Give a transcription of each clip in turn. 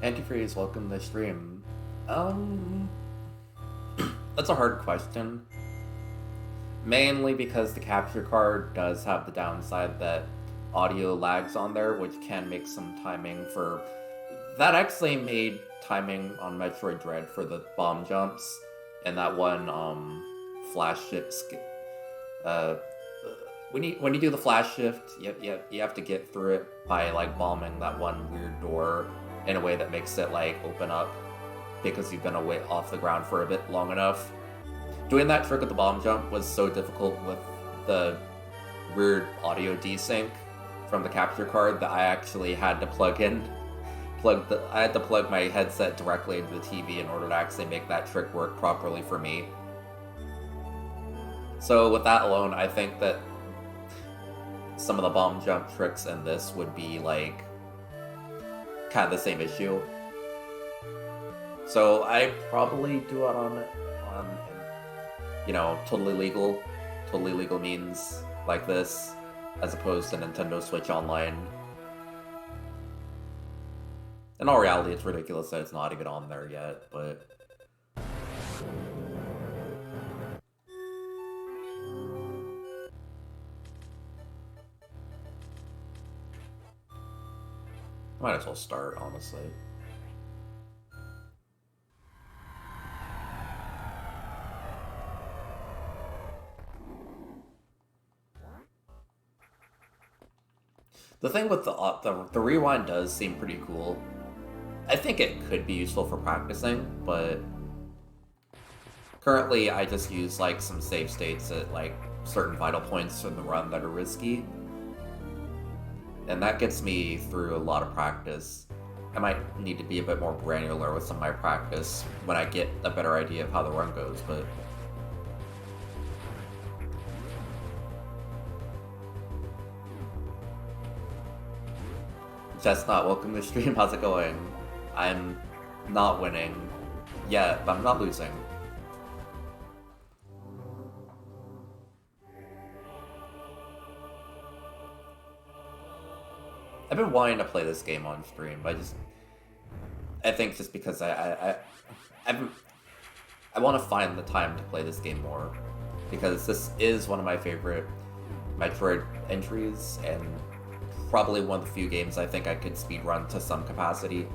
Antifreeze, welcome to the stream. Um, that's a hard question. Mainly because the capture card does have the downside that audio lags on there, which can make some timing for... That actually made timing on Metroid Dread for the bomb jumps and that one, flash shift... when you do the flash shift, you have to get through it by, like, bombing that one weird door in a way that makes it, like, open up because you've been away off the ground for a bit long enough. Doing that trick with the bomb jump was so difficult with the weird audio desync from the capture card that I actually had to I had to plug my headset directly into the TV in order to actually make that trick work properly for me. So with that alone, I think that some of the bomb jump tricks in this would be, like, kind of the same issue. So I probably do it on you know, totally legal means like this, as opposed to Nintendo Switch Online. In all reality, it's ridiculous that it's not even on there yet, but... Might as well start, honestly. The thing with the rewind does seem pretty cool. I think it could be useful for practicing, but currently I just use, like, some save states at, like, certain vital points in the run that are risky. And that gets me through a lot of practice. I might need to be a bit more granular with some of my practice when I get a better idea of how the run goes, but... Chestnut, welcome to the stream, how's it going? I'm not winning yet, but I'm not losing. I've been wanting to play this game on stream, but I think just because I want to find the time to play this game more, because this is one of my favorite Metroid entries, and probably one of the few games I think I could speedrun to some capacity.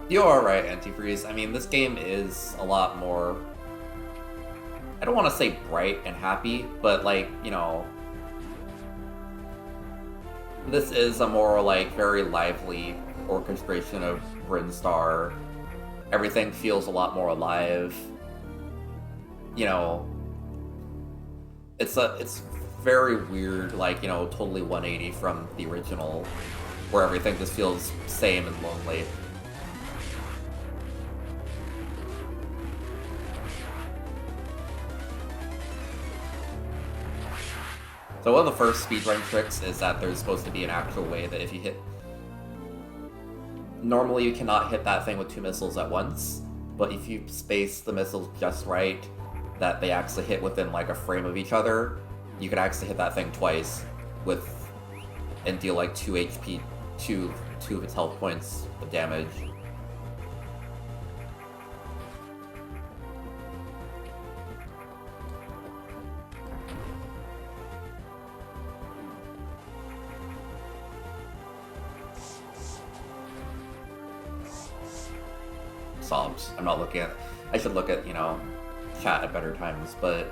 You are right, Antifreeze. I mean, this game is a lot more... I don't want to say bright and happy, but, like, you know... This is a more, like, very lively orchestration of Brinstar. Everything feels a lot more alive. You know... It's very weird, like, you know, totally 180 from the original, where everything just feels same and lonely. So one of the first speedrun tricks is that there's supposed to be an actual way that if you hit... Normally you cannot hit that thing with two missiles at once, but if you space the missiles just right, that they actually hit within, like, a frame of each other, you could actually hit that thing twice and deal, like, 2 HP, two of its health points of damage. Sobs. I'm not looking at... I should look at, you know, chat at better times, but...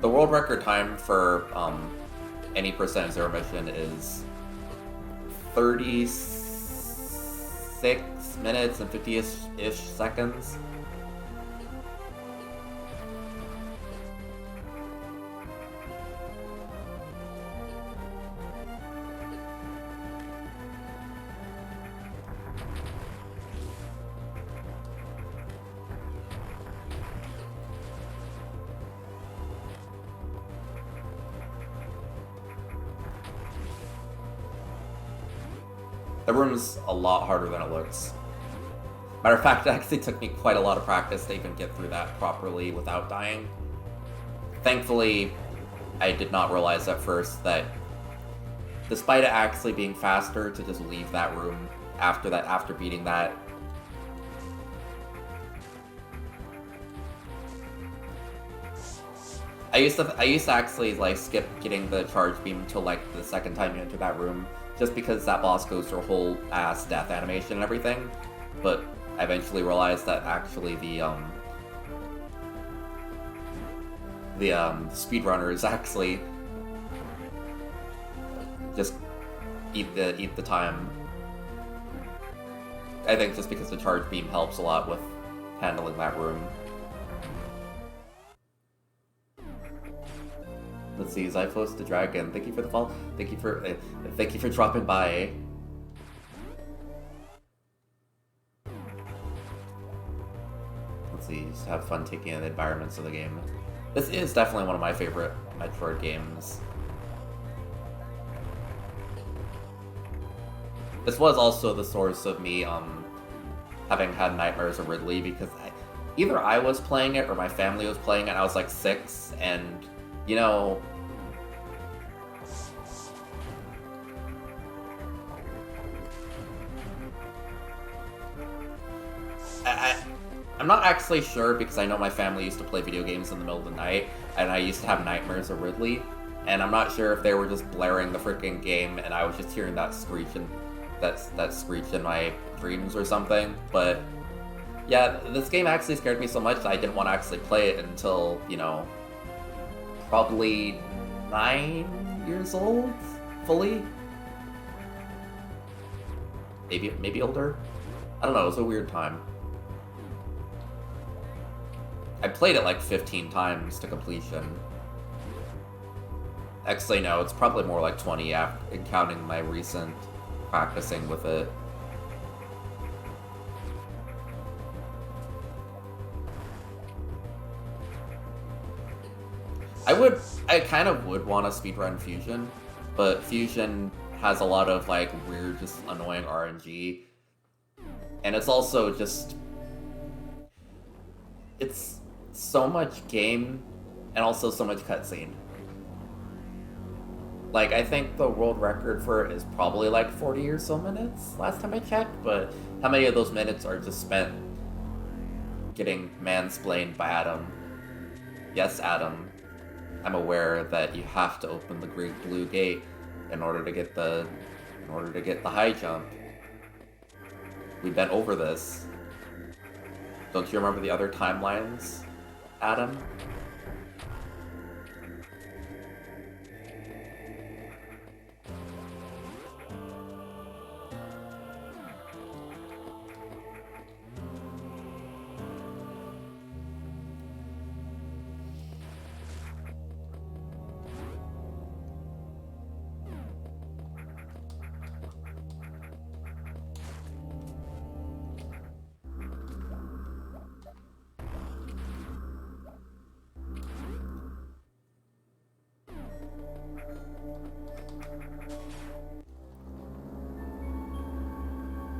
The world record time for, any percent zero mission is 36 minutes and 50-ish seconds. The room's a lot harder than it looks. Matter of fact, it actually took me quite a lot of practice to even get through that properly without dying. Thankfully, I did not realize at first that despite it actually being faster to just leave that room after beating that. I used to actually like skip getting the charge beam until like the second time you enter that room, just because that boss goes through a whole ass death animation and everything. But I eventually realized that actually the speedrunners actually just eat the time. I think just because the charge beam helps a lot with handling that room. Let's see, Zyphos the Dragon. Thank you for the follow. Thank you for dropping by. Let's see, just have fun taking in the environments of the game. This is definitely one of my favorite Metroid games. This was also the source of me having had nightmares of Ridley, because either I was playing it or my family was playing it. I was like 6, and you know, I'm not actually sure, because I know my family used to play video games in the middle of the night, and I used to have nightmares of Ridley, and I'm not sure if they were just blaring the freaking game and I was just hearing that screech in my dreams or something. But yeah, this game actually scared me so much that I didn't want to actually play it until, you know, probably 9 years old, fully. Maybe older? I don't know, it was a weird time. I played it like 15 times to completion. Actually, no, it's probably more like 20 after counting my recent practicing with it. I kind of would want to speedrun Fusion, but Fusion has a lot of like weird, just annoying RNG. And it's also just, it's so much game and also so much cutscene. Like, I think the world record for it is probably like 40 or so minutes last time I checked, but how many of those minutes are just spent getting mansplained by Adam? Yes, Adam, I'm aware that you have to open the Great Blue Gate in order to get the high jump. We've been over this. Don't you remember the other timelines, Adam?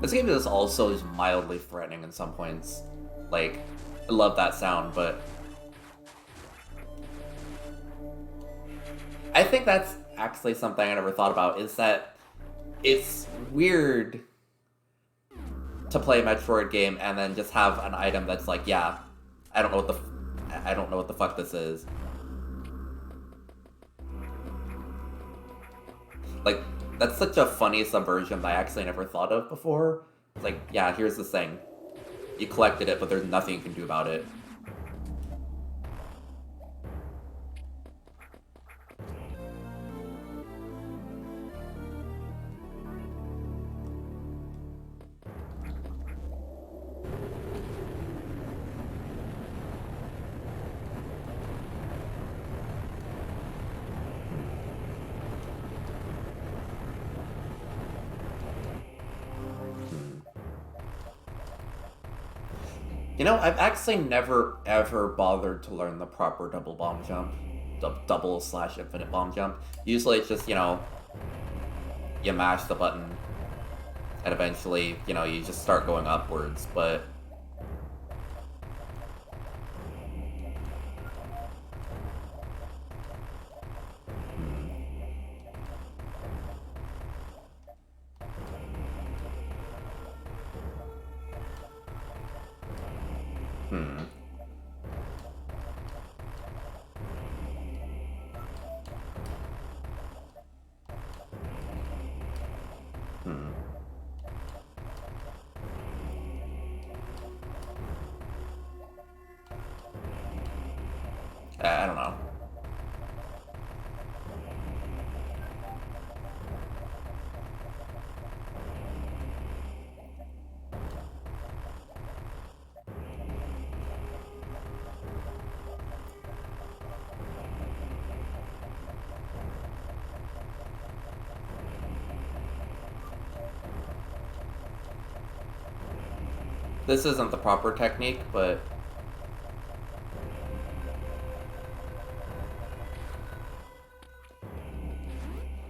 This game is also just mildly threatening in some points. Like, I love that sound, but I think that's actually something I never thought about, is that it's weird to play a Metroid game and then just have an item that's like, yeah, I don't know what the fuck this is. Like, that's such a funny subversion that I actually never thought of before. It's like, yeah, here's this thing. You collected it, but there's nothing you can do about it. You know, I've actually never ever bothered to learn the proper double bomb jump. Double/infinite bomb jump. Usually it's just, you know, you mash the button And eventually, you know, you just start going upwards, but... Hmm. Hmm. I don't know. This isn't the proper technique, but...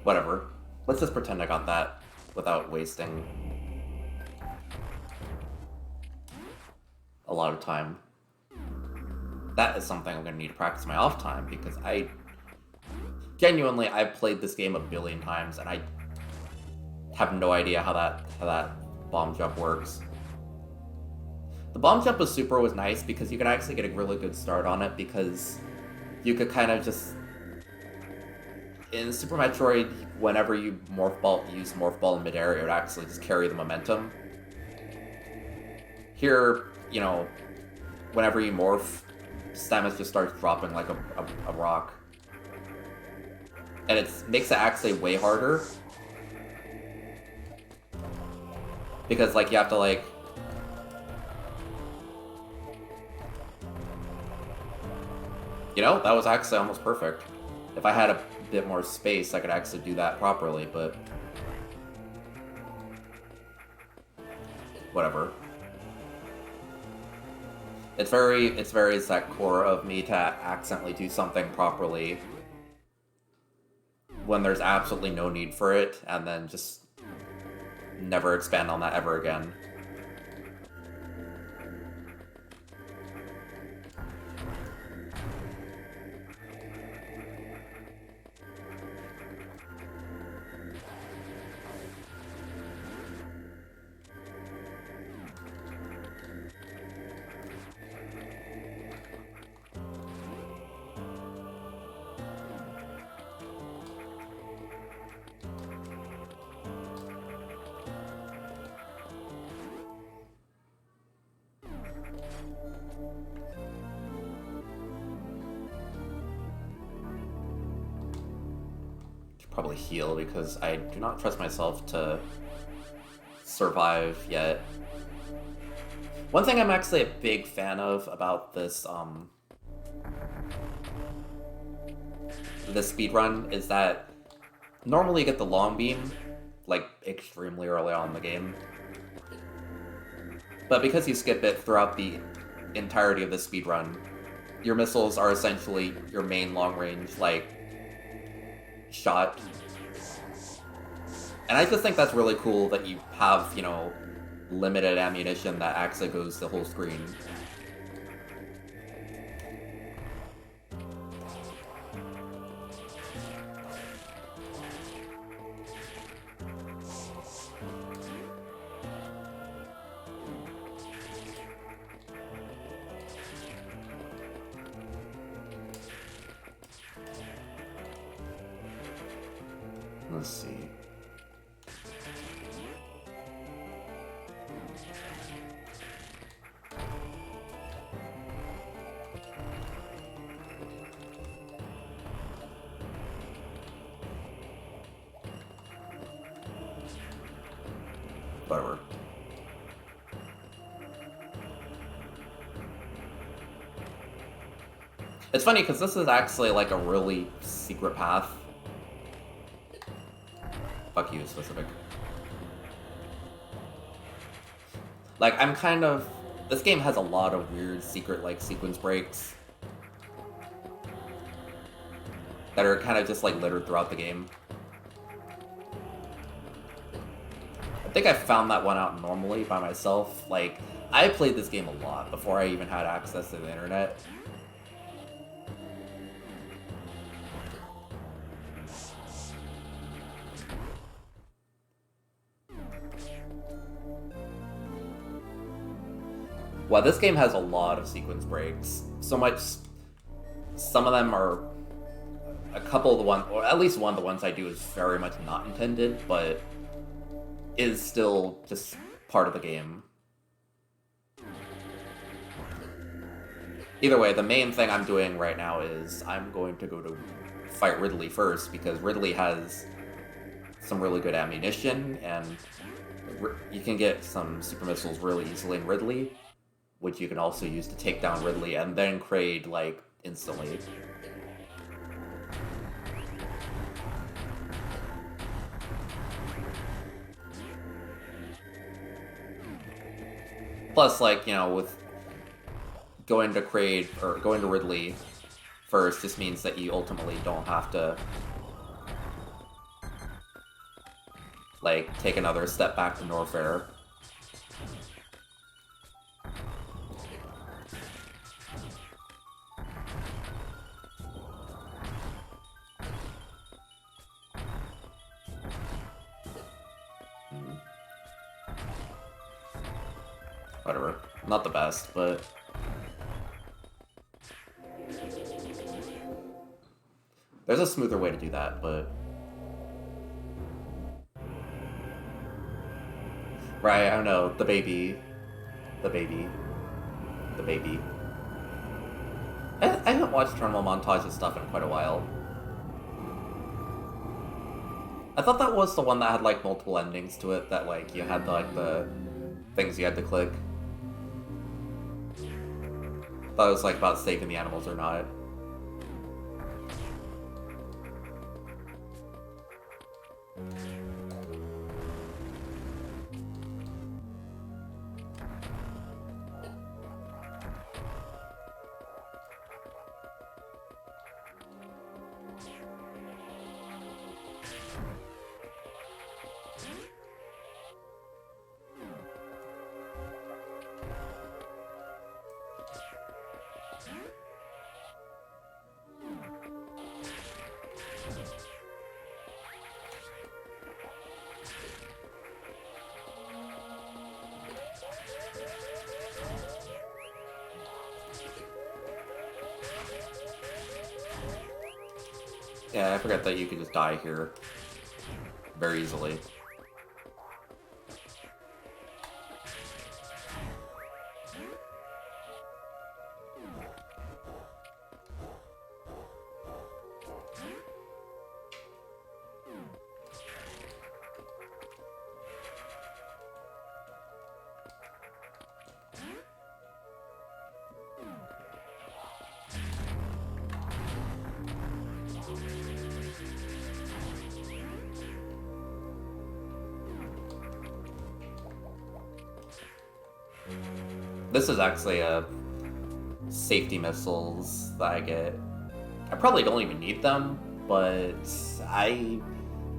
whatever. Let's just pretend I got that without wasting a lot of time. That is something I'm going to need to practice my off time, because genuinely, I've played this game a billion times, and I have no idea how that bomb jump works. The bomb jump with Super was nice because you could actually get a really good start on it, because you could kind of just... in Super Metroid, whenever you use Morph Ball in midair, it would actually just carry the momentum. Here, you know, whenever you morph, Samus just starts dropping like a rock. And it makes it actually way harder. Because, like, you have to, like... you know, that was actually almost perfect. If I had a bit more space, I could actually do that properly, but... whatever. It's very Sakura of me to accidentally do something properly when there's absolutely no need for it, and then just never expand on that ever again. Probably heal, because I do not trust myself to survive yet. One thing I'm actually a big fan of about this this speedrun is that normally you get the long beam like extremely early on in the game. But because you skip it throughout the entirety of the speedrun, your missiles are essentially your main long range, like, shot. And I just think that's really cool that you have, you know, limited ammunition that actually goes the whole screen. Let's see. Whatever. It's funny because this is actually like a really secret path. Fuck you, specific. Like, I'm kind of... this game has a lot of weird secret, like, sequence breaks that are kind of just, like, littered throughout the game. I think I found that one out normally by myself. Like, I played this game a lot before I even had access to the internet. Well, this game has a lot of sequence breaks. So much. Some of them are. A couple of the ones, or at least one of the ones I do is very much not intended, but is still just part of the game. Either way, the main thing I'm doing right now is I'm going to go to fight Ridley first, because Ridley has some really good ammunition, and you can get some super missiles really easily in Ridley, which you can also use to take down Ridley and then Kraid, like, instantly. Plus, like, you know, with going to Kraid, or going to Ridley first, just means that you ultimately don't have to, like, take another step back to Norfair. Whatever. Not the best, but... There's a smoother way to do that, but... Right, I don't know. The baby. The baby. The baby. I haven't watched Terminal Montage's stuff in quite a while. I thought that was the one that had, like, multiple endings to it, that, like, you had, like, the things you had to click. Thought it was, like, about saving the animals or not. Yeah, I forgot that you could just die here very easily. This is actually a safety missiles that I get. I probably don't even need them, but I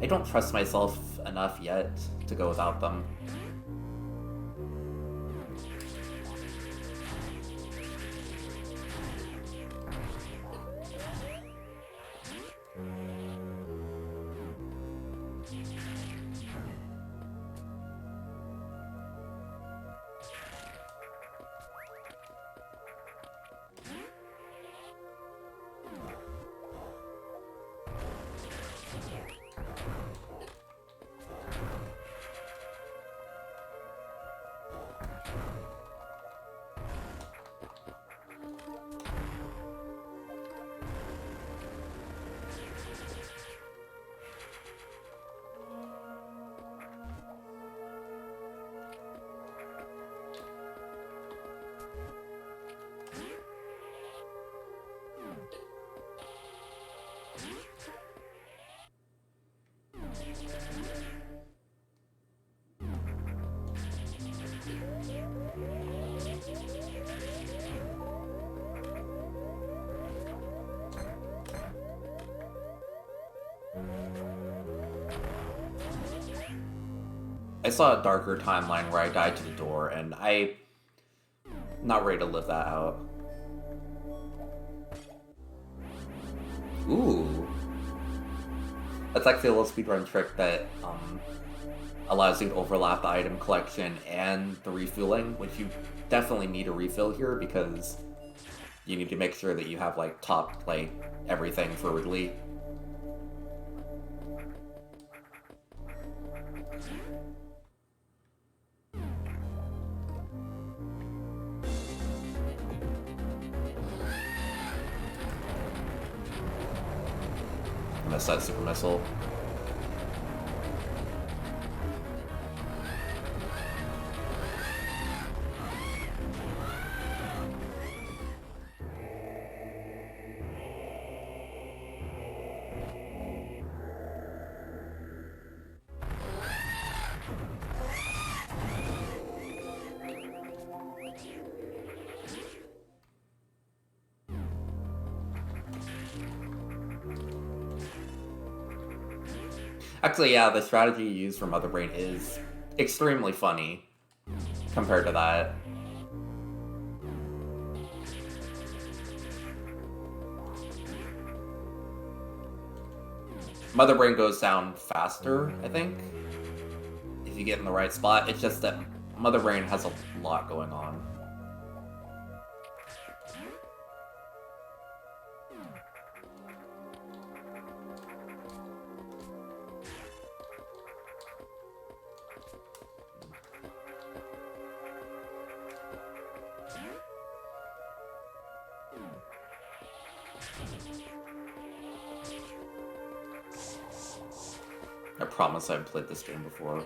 don't trust myself enough yet to go without them. I saw a darker timeline where I died to the door, and I'm not ready to live that out. Ooh. That's actually a little speedrun trick that allows you to overlap the item collection and the refueling, which you definitely need a refill here because you need to make sure that you have like top like everything for Ridley. I missed that super missile. Actually, yeah, the strategy you use for Mother Brain is extremely funny compared to that. Mother Brain goes down faster, I think, if you get in the right spot. It's just that Mother Brain has a lot going on. I promise I've played this game before.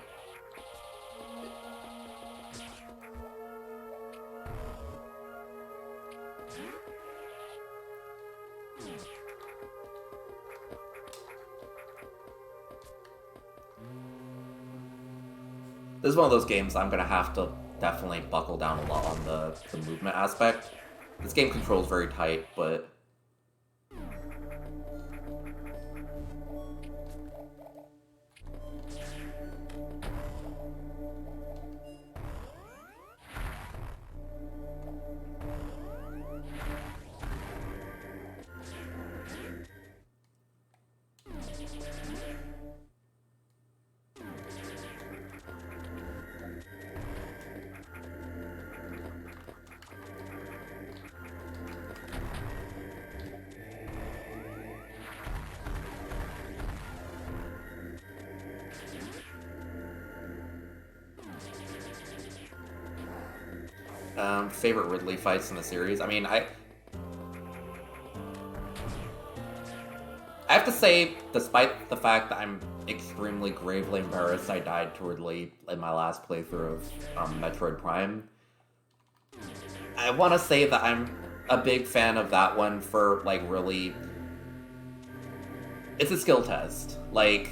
This is one of those games I'm gonna have to definitely buckle down a lot on the movement aspect. This game controls very tight, but favorite Ridley fights in the series. I mean, I have to say, despite the fact that I'm extremely gravely embarrassed I died to Ridley in my last playthrough of Metroid Prime, I want to say that I'm a big fan of that one for, like, really... It's a skill test. Like,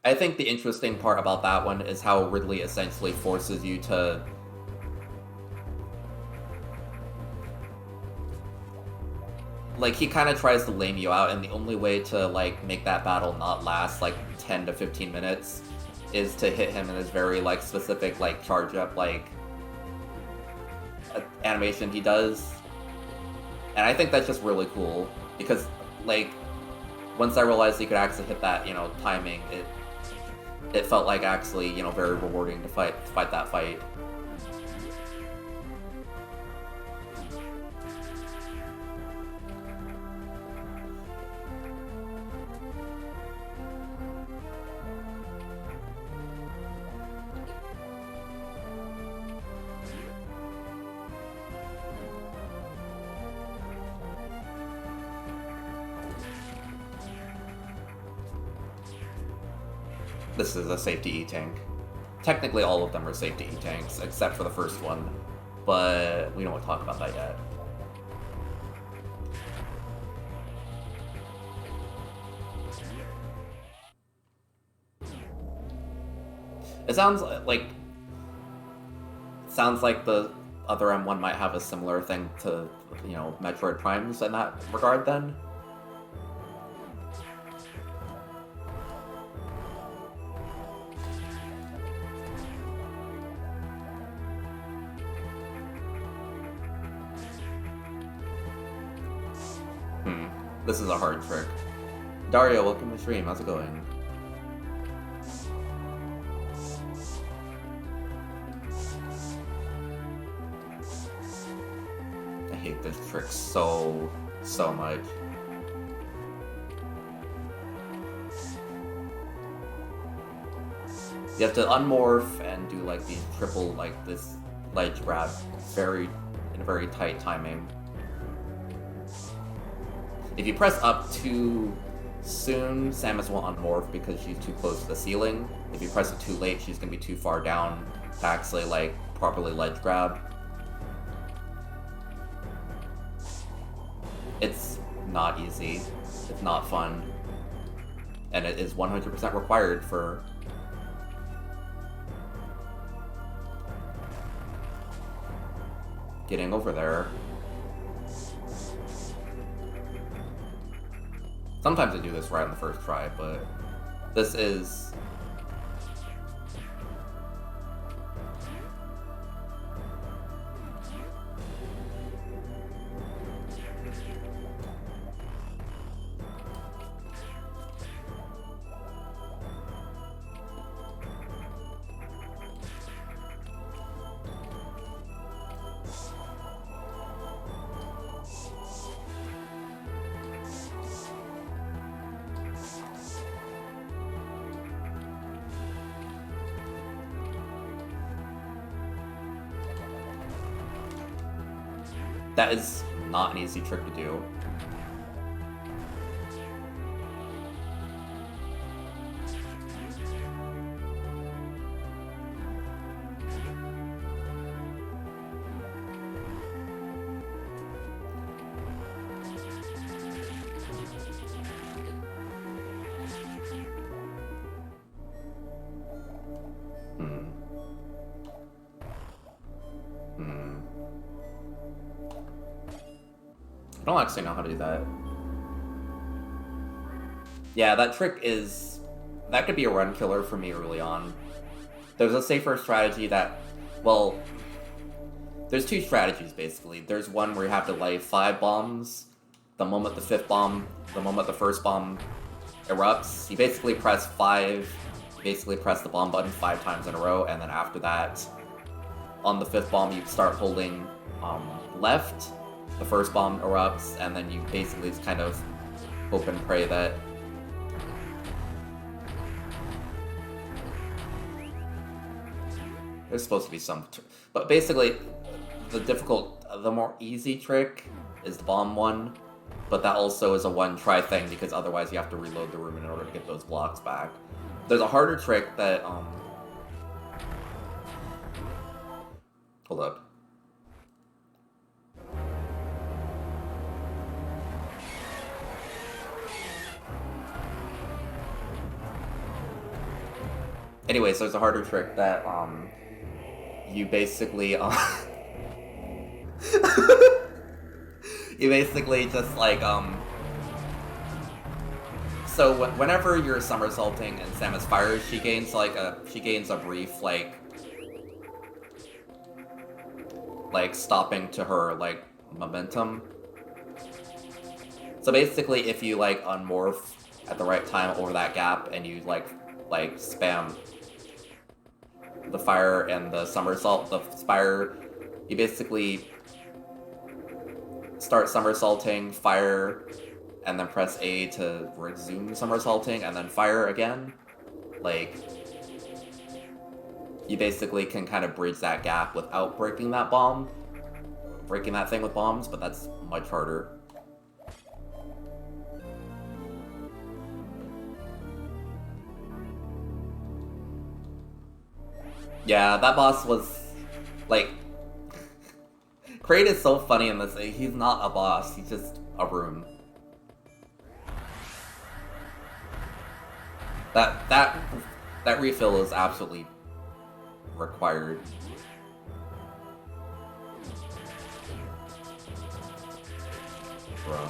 I think the interesting part about that one is how Ridley essentially forces you to... Like, he kind of tries to lame you out, and the only way to, like, make that battle not last, like, 10 to 15 minutes is to hit him in his very, like, specific, like, charge-up, like, animation he does. And I think that's just really cool, because, like, once I realized he could actually hit that, you know, timing, it felt like actually, you know, very rewarding to fight that fight. This is a safety E-tank. Technically all of them are safety E-tanks, except for the first one, but we don't want to talk about that yet. It sounds like the other M1 might have a similar thing to, you know, Metroid Primes in that regard then. This is a hard trick. Dario, welcome to the stream. How's it going? I hate this trick so much. You have to unmorph and do like these triple, like this ledge grab in a very tight timing. If you press up too soon, Samus won't unmorph because she's too close to the ceiling. If you press it too late, she's gonna be too far down to actually like properly ledge grab. It's not easy, it's not fun, and it is 100% required for getting over there. Sometimes I do this right on the first try, but this is... That is not an easy trick to do. I don't actually know how to do that. Yeah, that trick is... that could be a run killer for me early on. There's a safer strategy that... well... there's two strategies, basically. There's one where you have to light 5 bombs. The moment the 5th bomb... the moment the first bomb erupts, you basically press 5... you basically press the bomb button 5 times in a row, and then after that, on the 5th bomb, you start holding left. The first bomb erupts, and then you basically just kind of hope and pray that... there's supposed to be some... but basically, the more easy trick is the bomb one, but that also is a one-try thing, because otherwise you have to reload the room in order to get those blocks back. There's a harder trick that, hold up. Anyways, there's a harder trick that, you basically, you basically just, like, so whenever you're somersaulting and Samus fires, she gains a brief, like, stopping to her, like, momentum. So basically, if you, like, unmorph at the right time over that gap, and you, like, spam the fire and the somersault, the spire, you basically start somersaulting, fire, and then press A to resume somersaulting, and then fire again. Like, you basically can kind of bridge that gap without breaking that thing with bombs, but that's much harder. Yeah, that boss was, like... Kraid is so funny in this. He's not a boss, he's just a room. That refill is absolutely required. Run.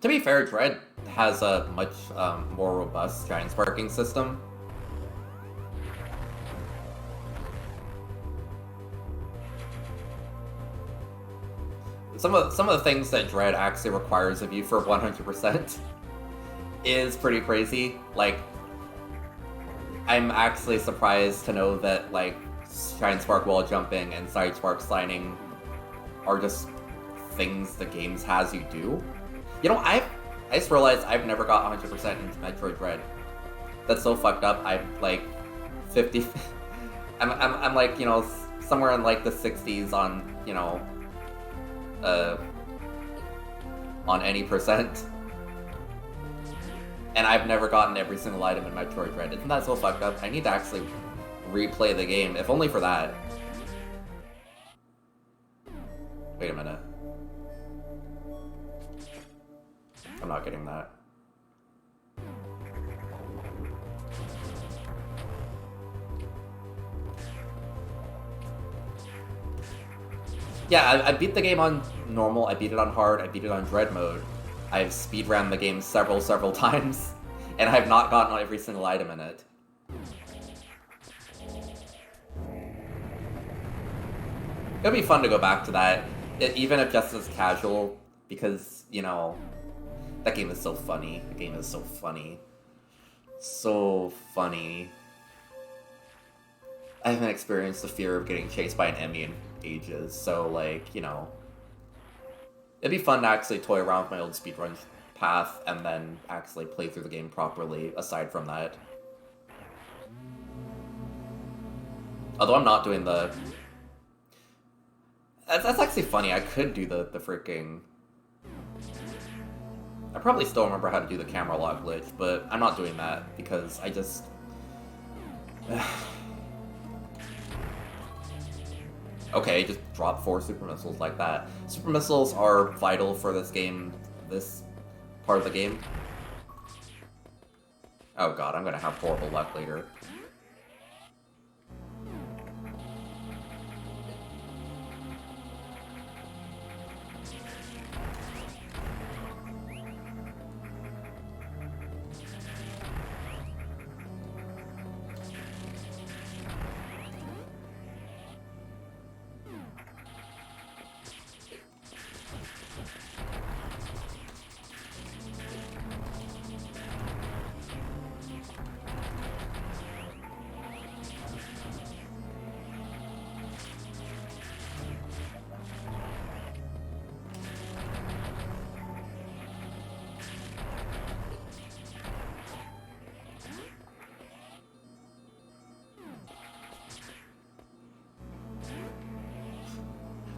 To be fair, Dread has a much more robust giant sparking system. Some of the things that Dread actually requires of you for 100% is pretty crazy. Like, I'm actually surprised to know that, like, giant spark wall jumping and side spark sliding are just things the games has you do. You know, I just realized I've never got 100% in Metroid Dread. That's so fucked up. I'm like 50. I'm like, you know, somewhere in like the 60s on, you know, on any percent. And I've never gotten every single item in Metroid Dread. Isn't that so fucked up? I need to actually replay the game, if only for that. Wait a minute. I'm not getting that. Yeah, I beat the game on normal, I beat it on hard, I beat it on Dread mode. I've speedrun the game several times, and I have not gotten every single item in it. It'll be fun to go back to that, even if just as casual, because, you know, that game is so funny. The game is so funny. So funny. I haven't experienced the fear of getting chased by an Emmy in ages, so, like, you know, it'd be fun to actually toy around with my old speedrun path and then actually play through the game properly, aside from that. Although I'm not doing the... That's actually funny, I could do the freaking... I probably still remember how to do the camera lock glitch, but I'm not doing that because I just... Okay, just drop 4 super missiles like that. Super missiles are vital for this game, this part of the game. Oh god, I'm gonna have horrible luck later.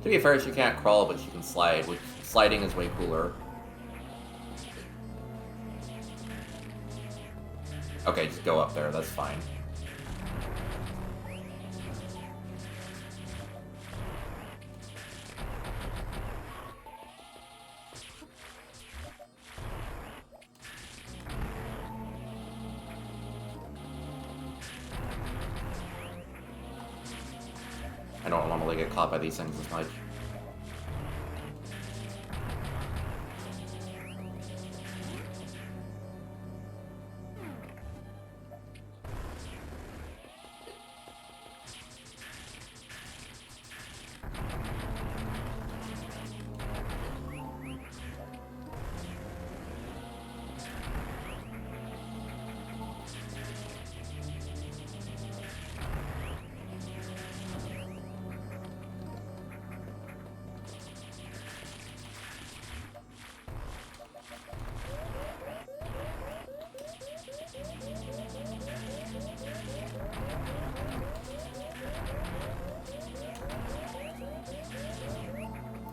To be fair, she can't crawl, but she can slide, which sliding is way cooler. Okay, just go up there, that's fine. I don't normally get caught by these things as much.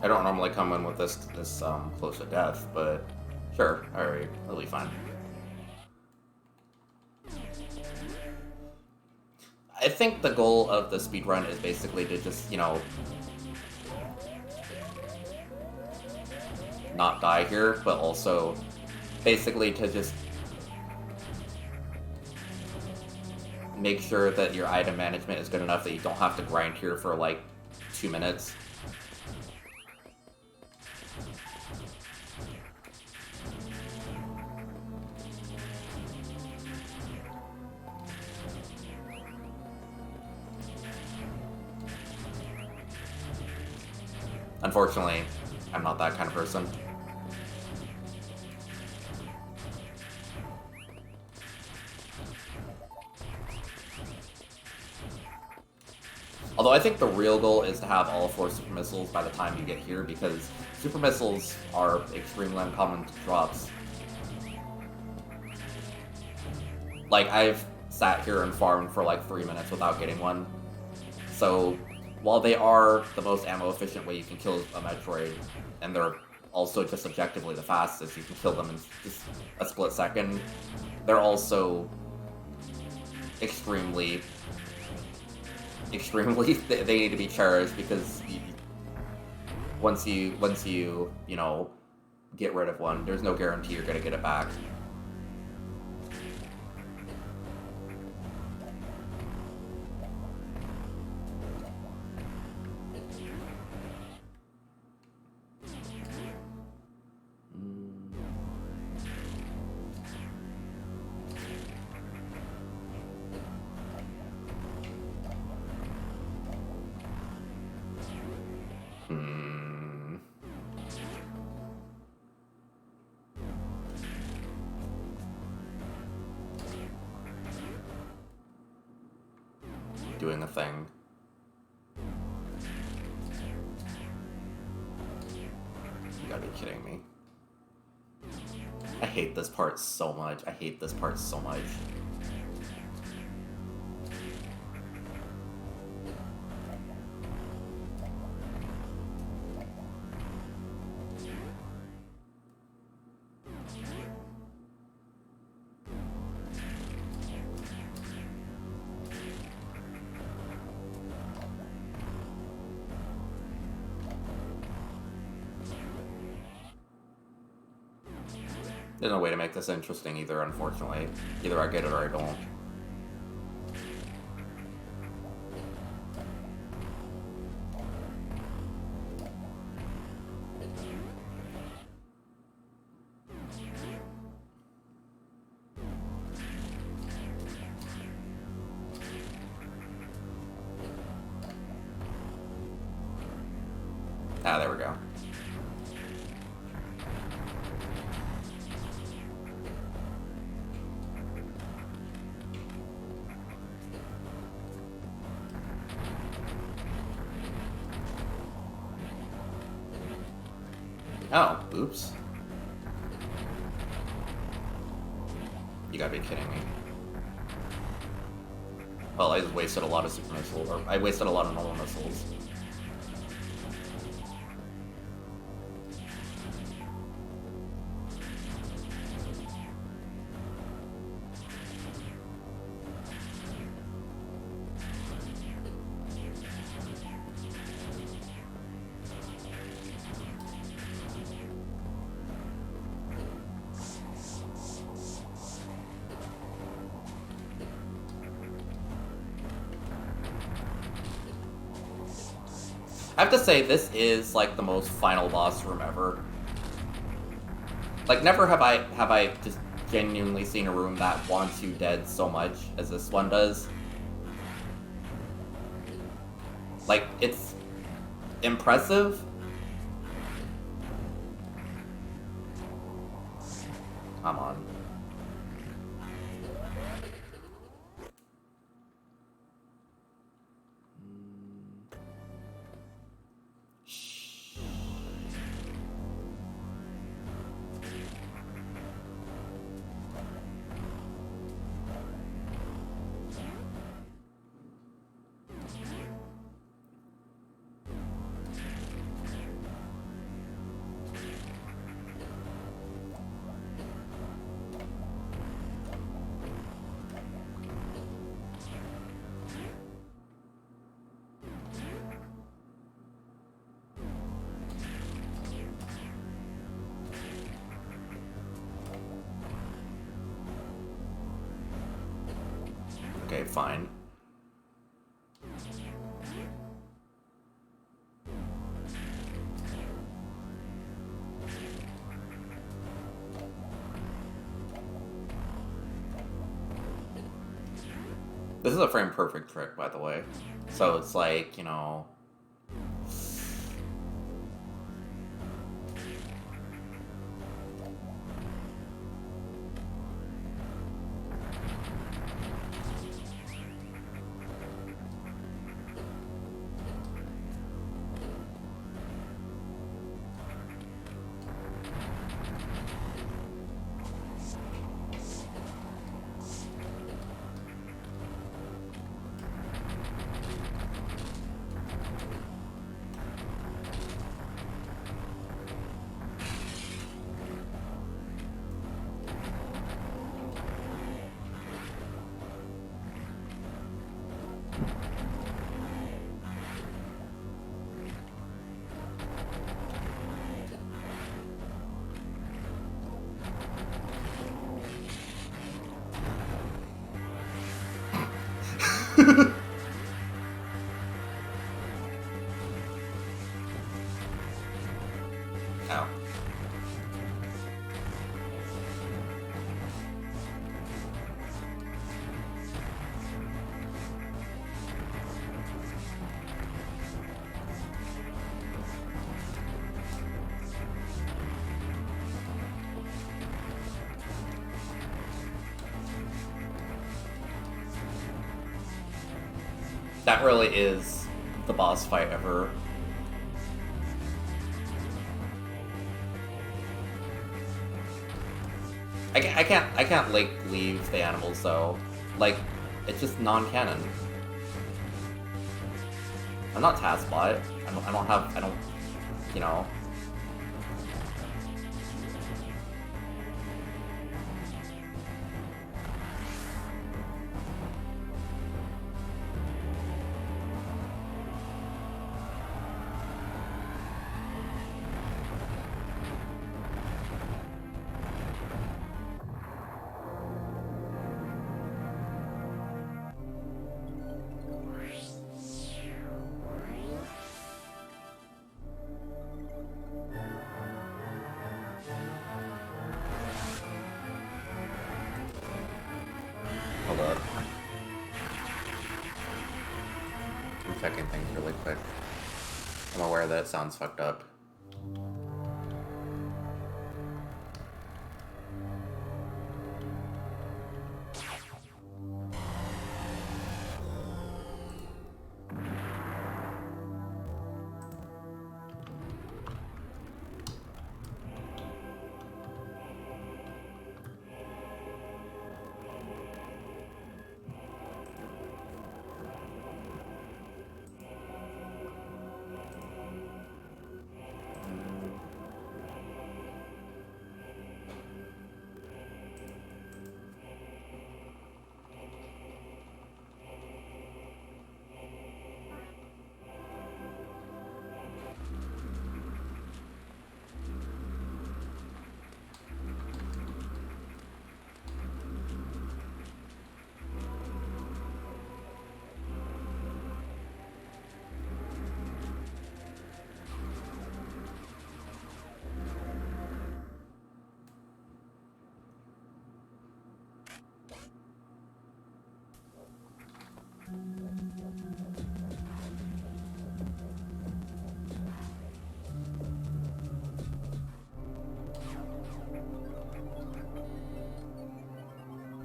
I don't normally come in with this close to death, but sure, alright, that'll be fine. I think the goal of the speedrun is basically to just, you know, not die here, but also basically to just make sure that your item management is good enough that you don't have to grind here for like 2 minutes. Unfortunately, I'm not that kind of person. Although I think the real goal is to have all 4 super missiles by the time you get here, because super missiles are extremely uncommon drops. Like, I've sat here and farmed for like 3 minutes without getting one. So, while they are the most ammo efficient way you can kill a Metroid, and they're also just objectively the fastest, you can kill them in just a split second, they're also extremely, they need to be cherished, because once you, you know, get rid of one, there's no guarantee you're gonna get it back. Doing a thing. You gotta be kidding me. I hate this part so much. I hate this part so much. There's no way to make this interesting either, unfortunately. Either I get it or I don't. Ah, there we go. Oh, oops. You gotta be kidding me. Well, I just wasted a lot of super missiles, or I wasted a lot of normal missiles. I have to say, this is like the most final boss room ever. Like, never have I just genuinely seen a room that wants you dead so much as this one does. Like, it's impressive. Come on. Okay, fine. This is a frame perfect trick, by the way. So it's like, you know... That really is the boss fight ever. I can't like leave the animals though. Like, it's just non-canon. I'm not TASBot. I don't, you know. Hold up. I'm checking things really quick. I'm aware that it sounds fucked up.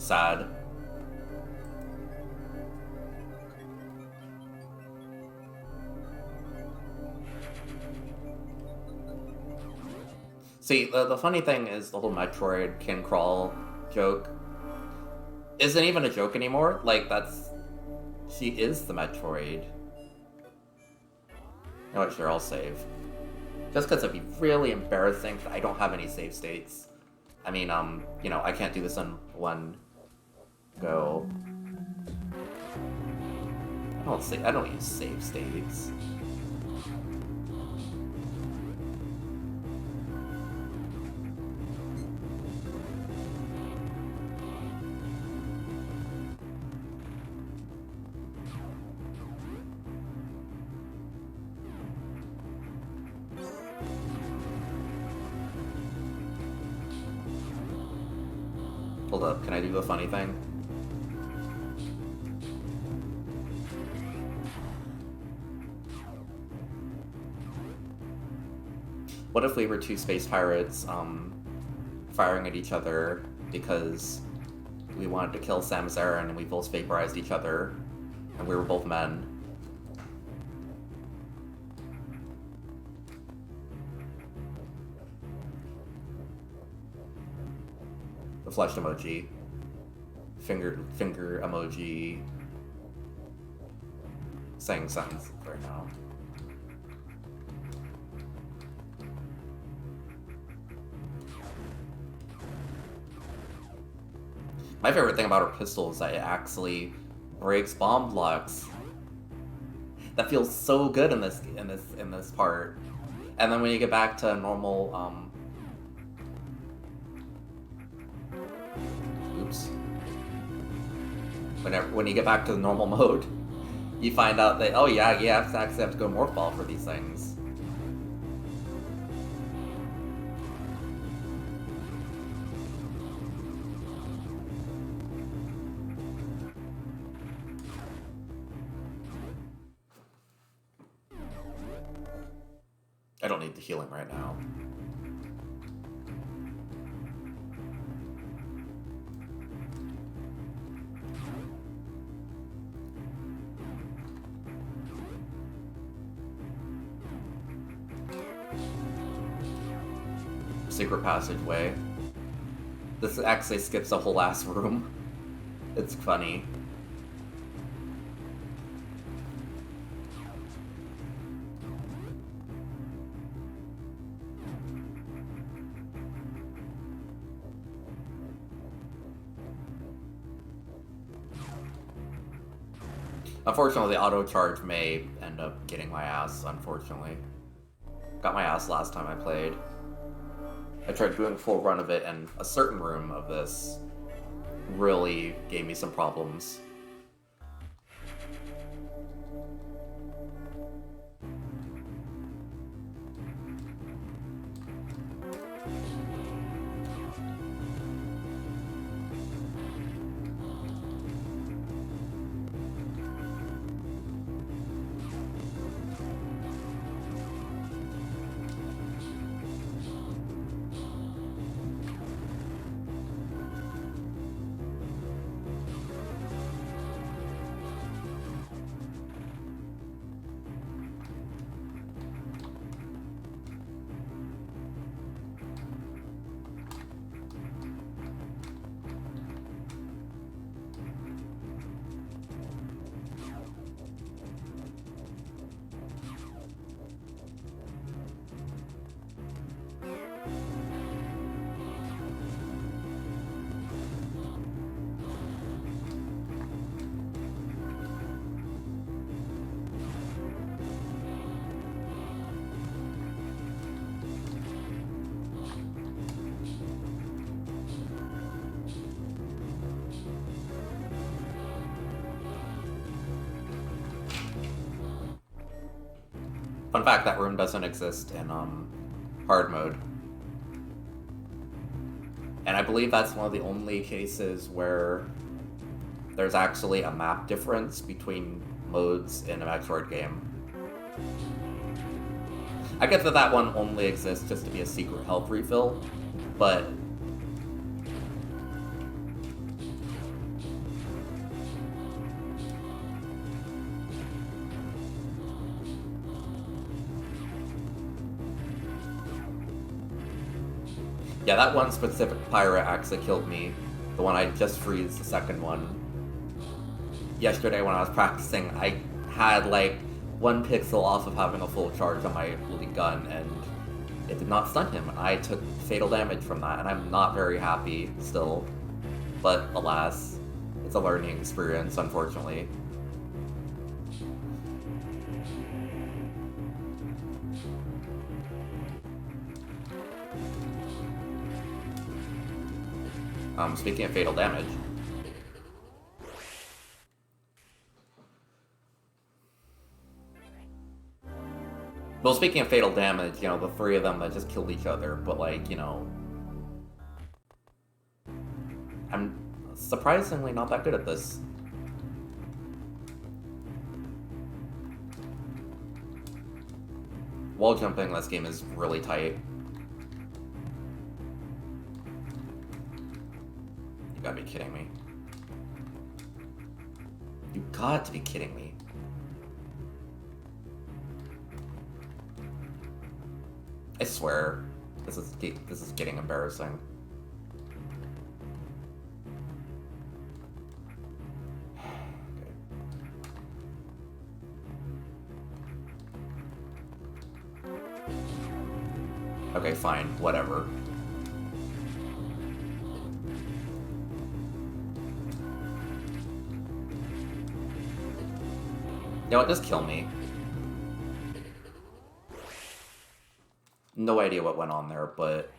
Sad. See, the funny thing is the whole Metroid can crawl joke isn't even a joke anymore. Like, she is the Metroid. You know what, sure, I'll save. Just because it'd be really embarrassing that I don't have any save states. I mean, you know, I can't do this in one go. I don't use save states. Hold up, can I do the funny thing? What if we were two space pirates, firing at each other because we wanted to kill Samus Aran and we both vaporized each other, and we were both men? The flesh emoji. Finger emoji. Saying sentences right now. My favorite thing about her pistol is that it actually breaks bomb blocks. That feels so good in this part. And then when you get back to normal, oops. When you get back to the normal mode, you find out that, oh yeah, you actually have to go morph ball for these things. I don't need the healing right now. secret passageway. This actually skips a whole ass room. It's funny. Unfortunately, the auto charge may end up getting my ass, unfortunately. Got my ass last time I played. I tried doing a full run of it, and a certain room of this really gave me some problems. Fun fact, that room doesn't exist in hard mode. And I believe that's one of the only cases where there's actually a map difference between modes in a Metroid game. I get that that one only exists just to be a secret health refill, but yeah, that one specific pirate actually killed me. The one I just freezed, the second one. Yesterday when I was practicing, I had like 1 pixel off of having a full charge on my gun, and it did not stun him. I took fatal damage from that, and I'm not very happy still. But alas, it's a learning experience, unfortunately. Speaking of fatal damage, well, speaking of fatal damage, you know, the three of them that just killed each other, but like, you know, I'm surprisingly not that good at this. Wall jumping in this game is really tight. You gotta be kidding me. You got to be kidding me. I swear, this is getting embarrassing. Okay, fine, whatever. You know what, just kill me. No idea what went on there, but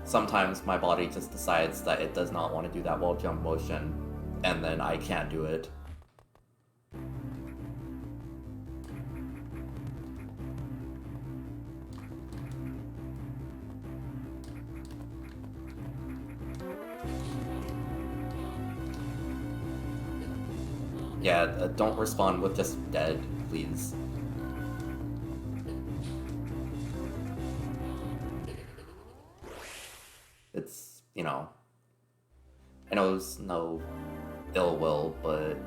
sometimes my body just decides that it does not want to do that wall jump motion, and then I can't do it. Yeah, don't respond with just dead, please. It's, you know, I know there's no ill will, but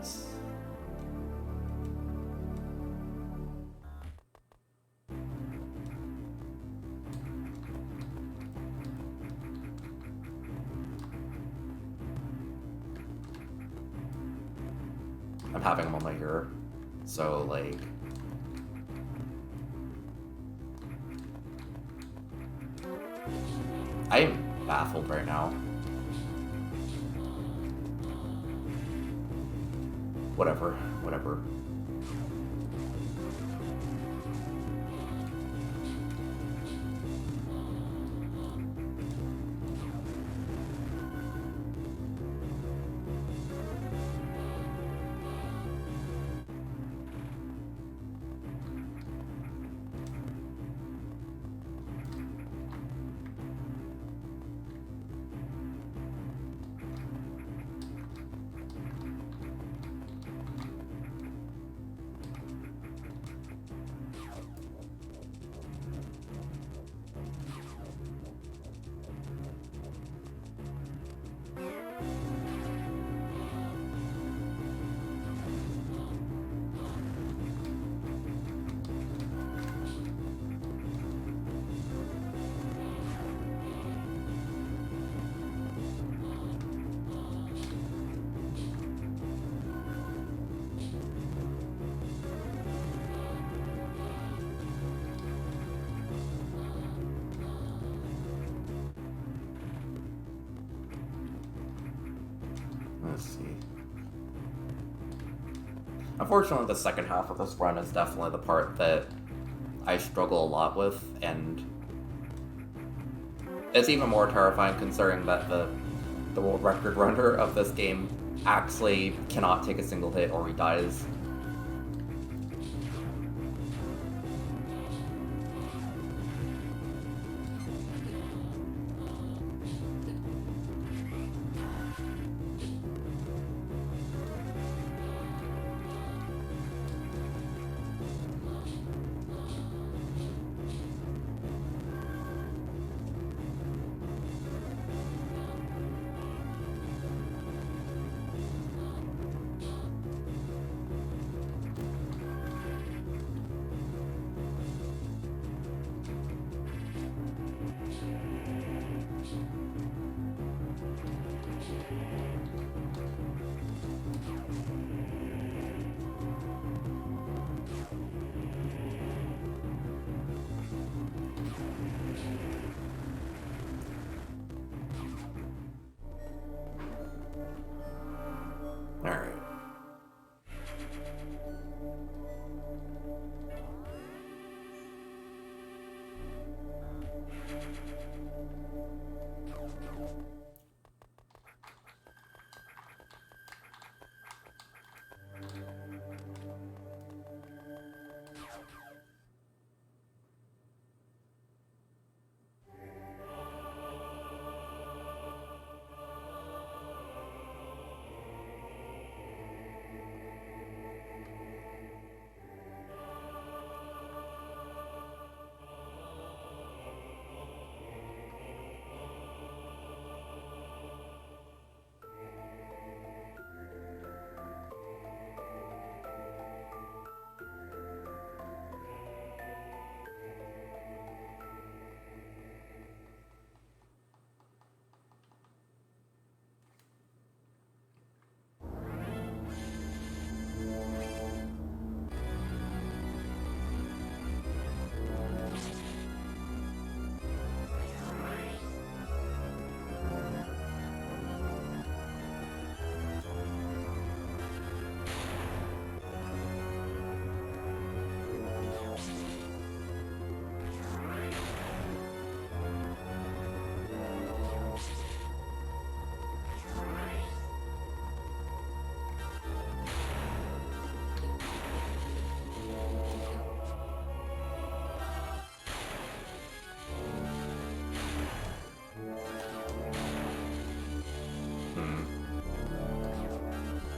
I'm having them on my ear. So, like... I am baffled right now. Whatever. Let's see. Unfortunately, the second half of this run is definitely the part that I struggle a lot with, and it's even more terrifying considering that the world record runner of this game actually cannot take a single hit or he dies. Alright.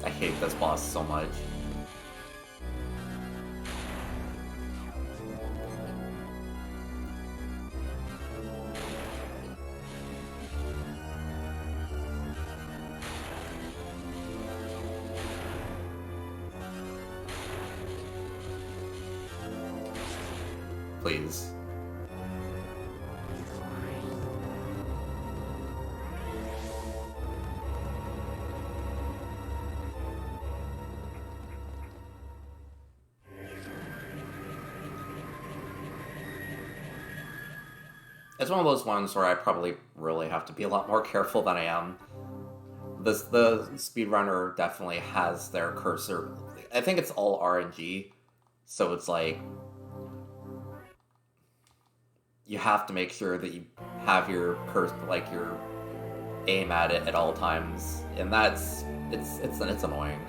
I hate this boss so much. Please. It's one of those ones where I probably really have to be a lot more careful than I am. The speedrunner definitely has their cursor. I think it's all RNG, so it's like you have to make sure that you have your like your aim at it at all times, and that's it's annoying.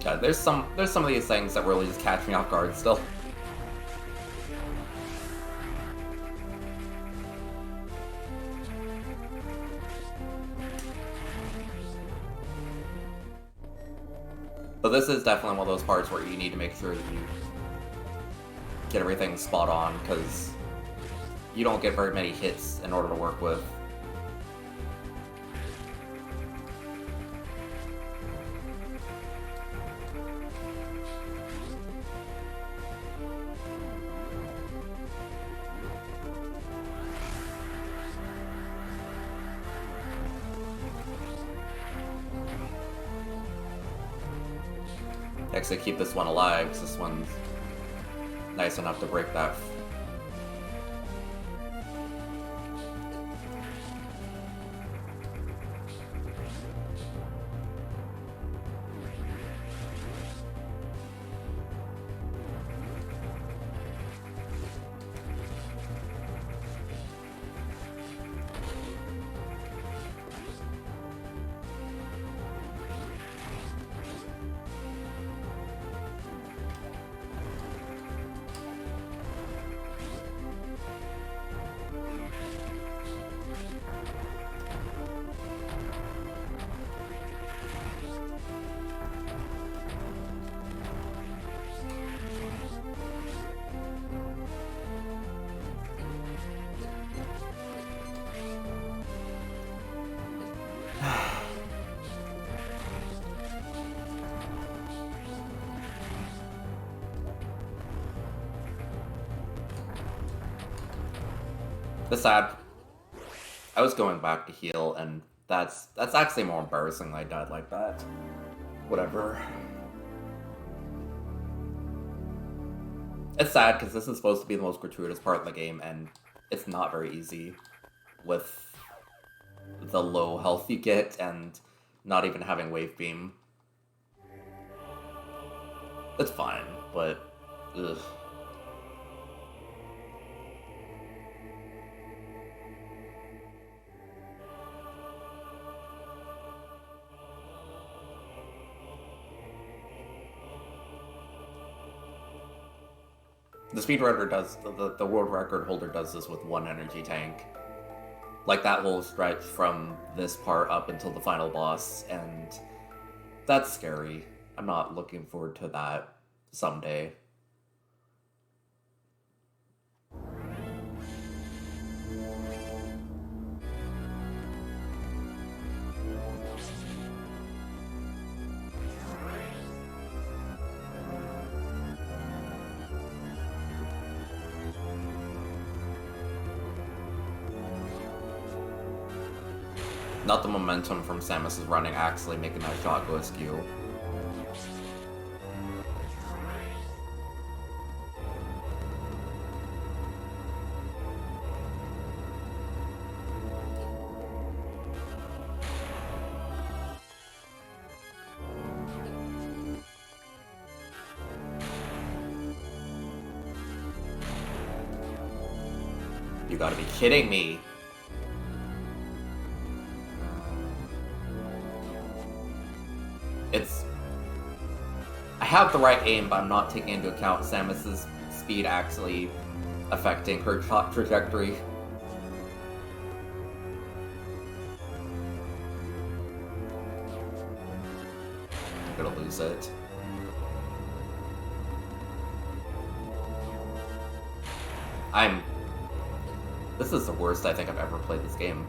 God, there's some of these things that really just catch me off guard still. But this is definitely one of those parts where you need to make sure that you get everything spot on, because you don't get very many hits in order to work with. Actually keep this one alive, because this one's nice enough to break that. The sad. I was going back to heal, and that's actually more embarrassing that I died like that. Whatever. It's sad because this is supposed to be the most gratuitous part of the game, and it's not very easy with the low health you get and not even having wave beam. It's fine, but ugh. The speedrunner does, the world record holder does this with one energy tank. Like, that will stretch from this part up until the final boss, and that's scary. I'm not looking forward to that someday. Not the momentum from Samus's running actually making that shot go askew. You gotta be kidding me. I have the right aim, but I'm not taking into account Samus's speed actually affecting her trajectory. I'm gonna lose it. This is the worst I think I've ever played this game.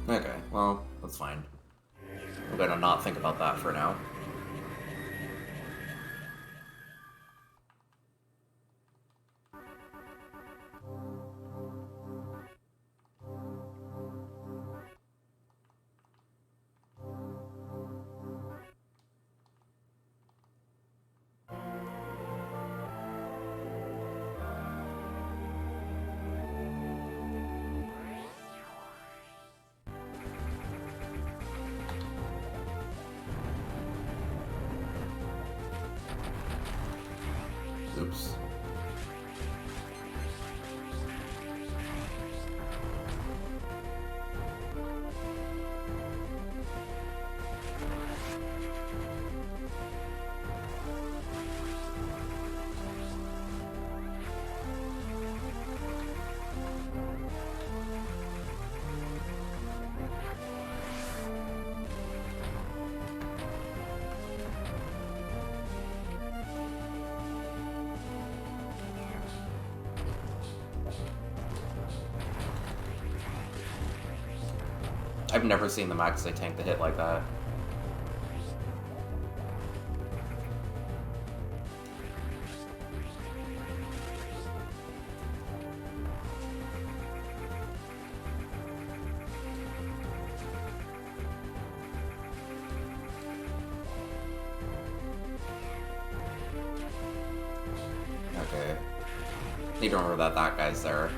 Okay, well, that's fine. I'm gonna not think about that for now. Oops. I've never seen them actually tank the hit like that. Okay. Need to remember that guy's there.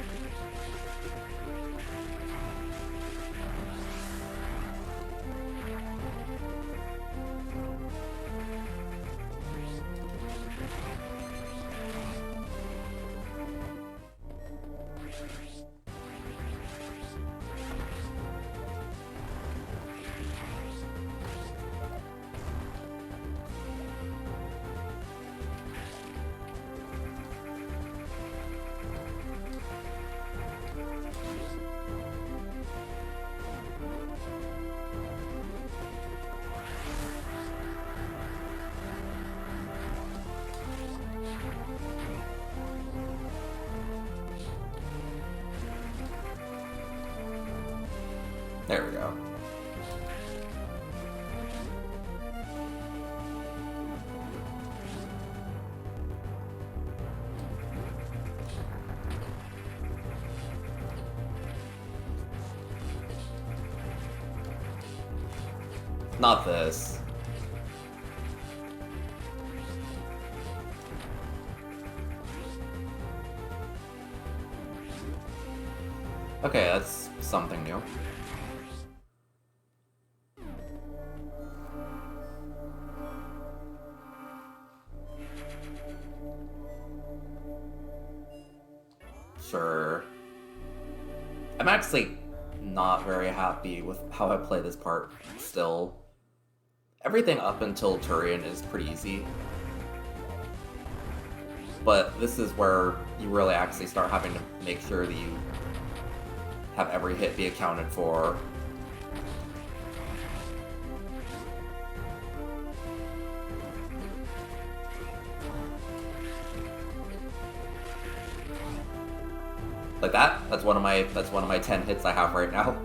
There we go. Not this. Okay, that's something new. Sure. I'm actually not very happy with how I play this part still. Everything up until Turian is pretty easy. But this is where you really actually start having to make sure that you have every hit be accounted for. Like that? That's one of my 10 hits I have right now.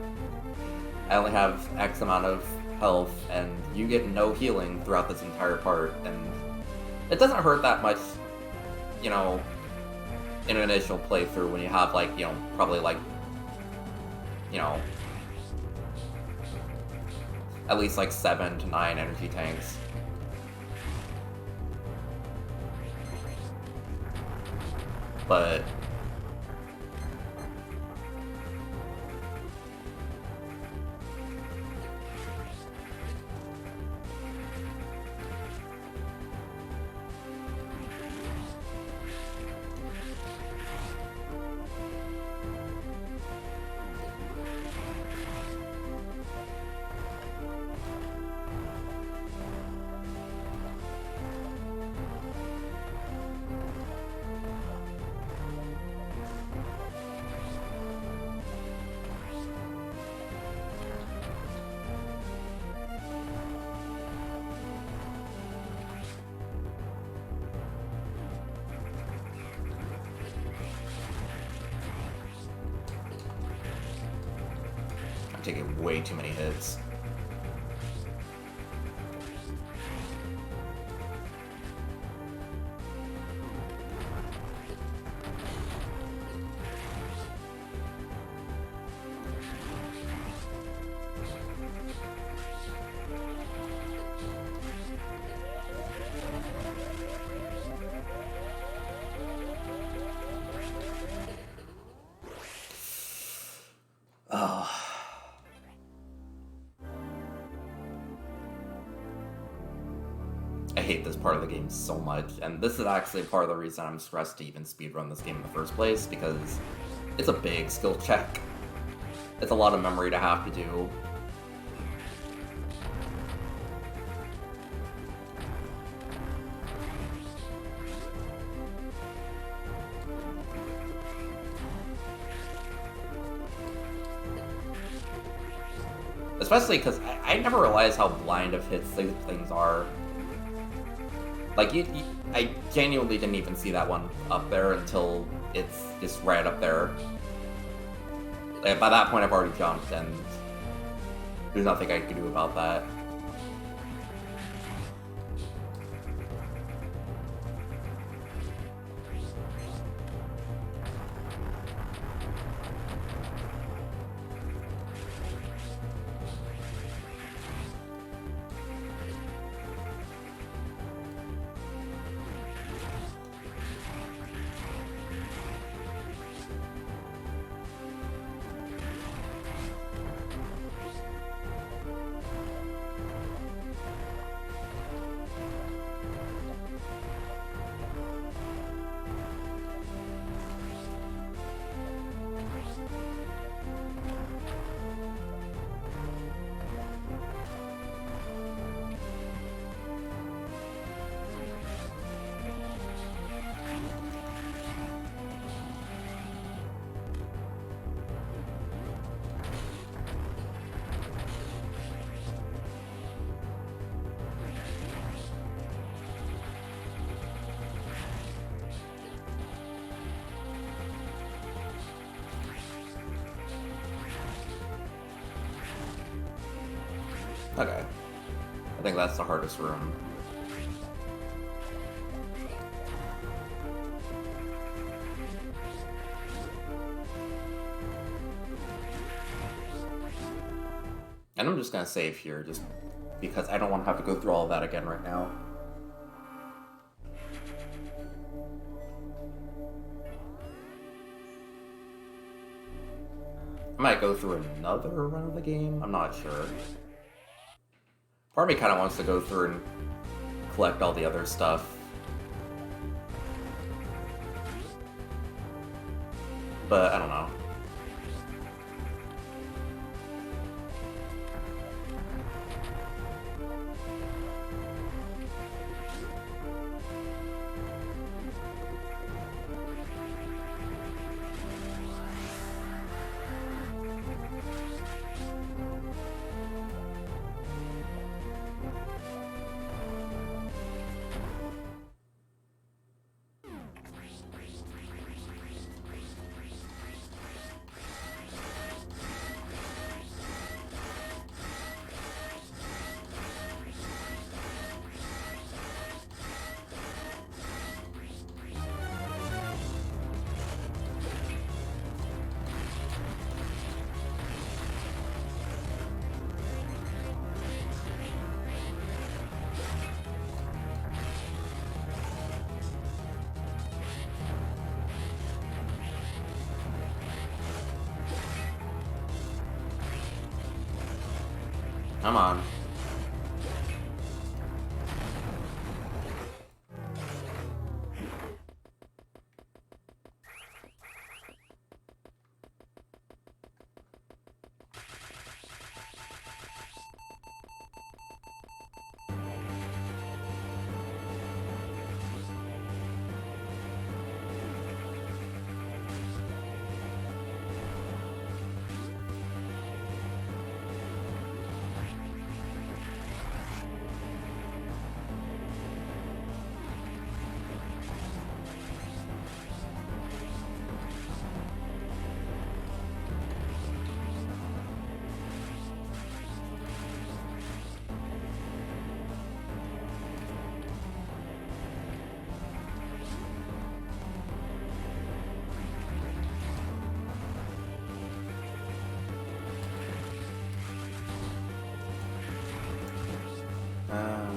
I only have X amount of health, and you get no healing throughout this entire part, and it doesn't hurt that much, you know, in an initial playthrough when you have, like, you know, probably, like, you know, at least, like, 7 to 9 energy tanks. but I'm taking way too many hits. Oh. I hate this part of the game so much, and this is actually part of the reason I'm stressed to even speedrun this game in the first place, because it's a big skill check. It's a lot of memory to have to do. Especially because I never realized how blind of hits these things are. Like, I genuinely didn't even see that one up there until it's just right up there. Like, by that point, I've already jumped, and there's nothing I can do about that. Okay. I think that's the hardest room. And I'm just gonna save here, just because I don't want to have to go through all of that again right now. I might go through another run of the game, I'm not sure. Part of me kind of wants to go through and collect all the other stuff. But I don't know. Come on.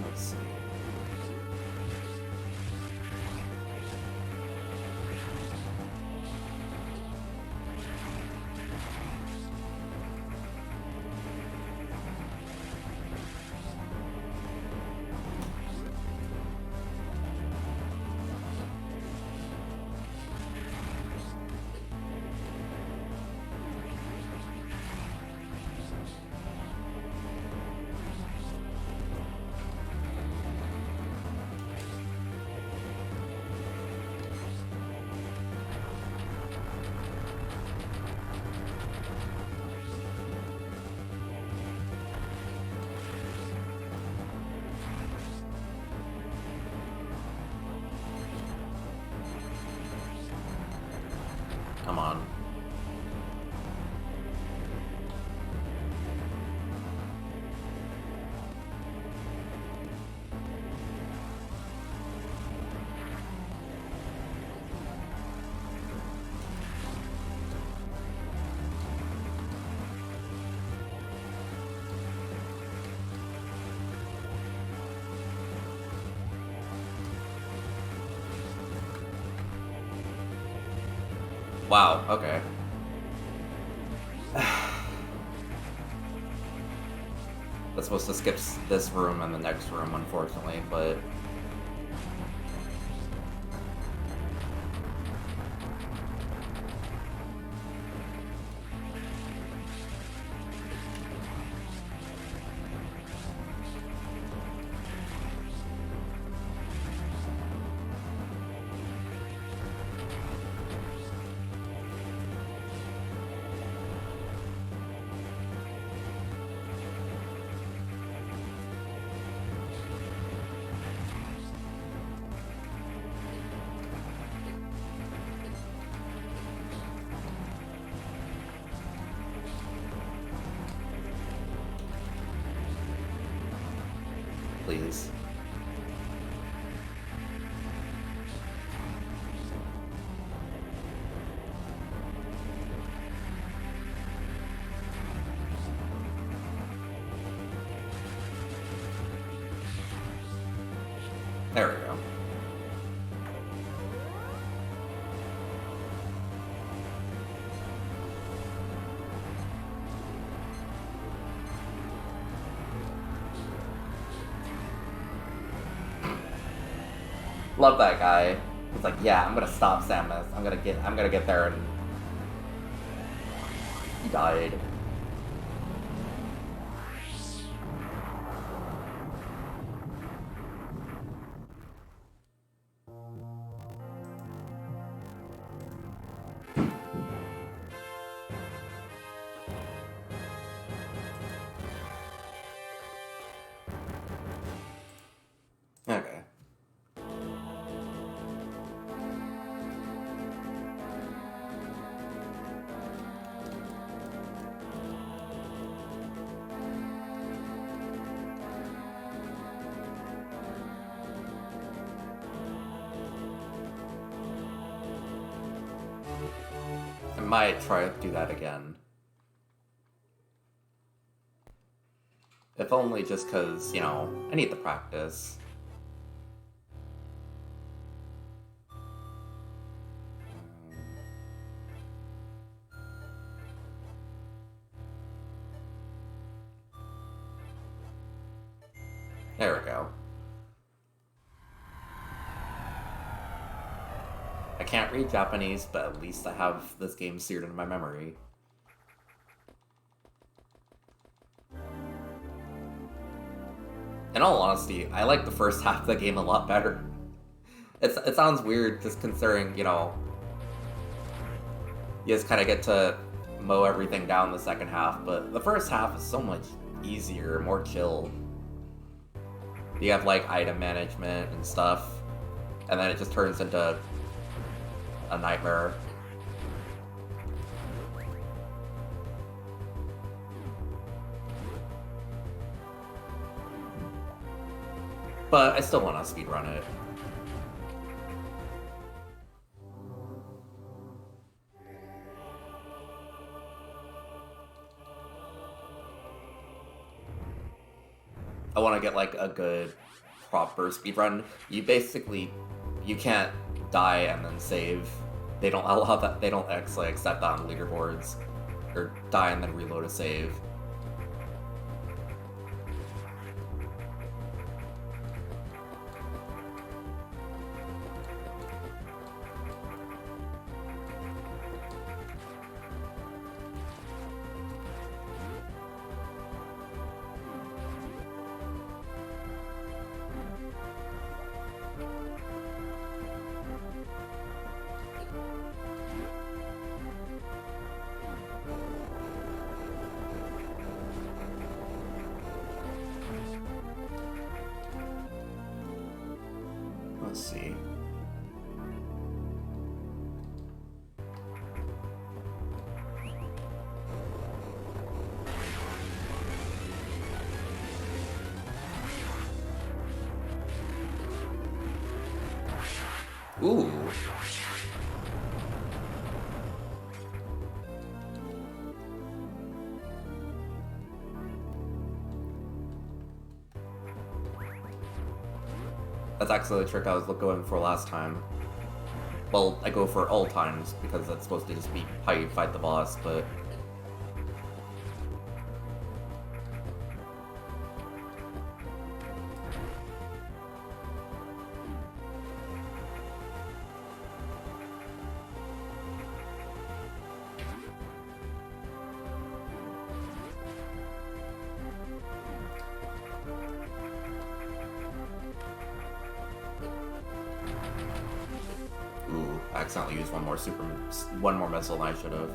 Let's see. Come on. Wow, okay. That's supposed to skip this room and the next room, unfortunately, but... Please. There we go. Love that guy. He's like, yeah, I'm gonna stop Samus. I'm gonna get there, and he died. Okay. I might try to do that again. If only just because, you know, I need the practice. There we go. I can't read Japanese, but at least I have this game seared into my memory. In all honesty, I like the first half of the game a lot better. It sounds weird, just considering, you know, you just kind of get to mow everything down the second half, but the first half is so much easier, more chill. You have, like, item management and stuff, and then it just turns into a nightmare. But I still want to speedrun it. I want to get like a good proper speedrun. You can't die and then save. They don't allow that. They don't actually accept that on leaderboards. Or die and then reload a save. Let's see. Ooh. That's actually the trick I was going for last time. Well, I go for all times, because that's supposed to just be how you fight the boss, but... Ooh, I accidentally used one more missile than I should have.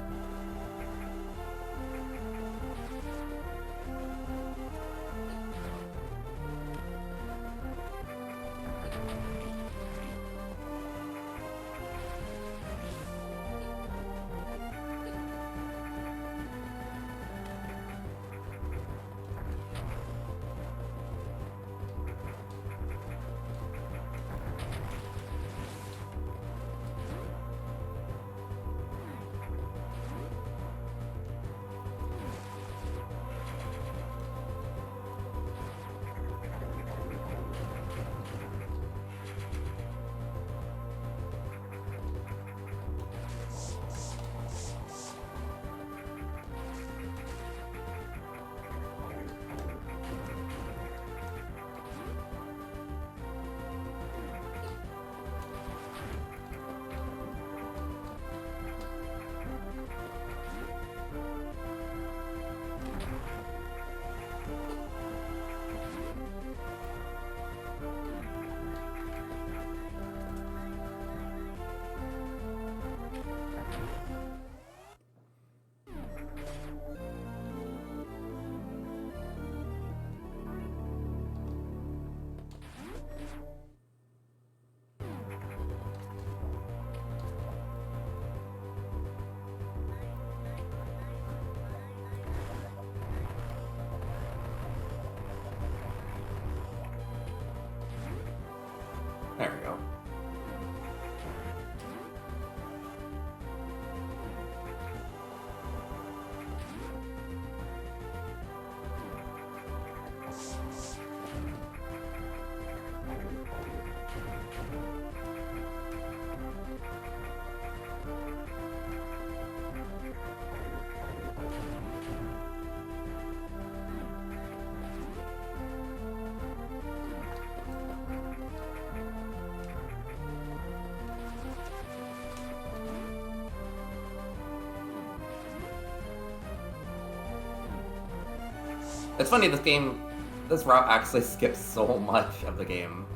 It's funny, this route actually skips so much of the game.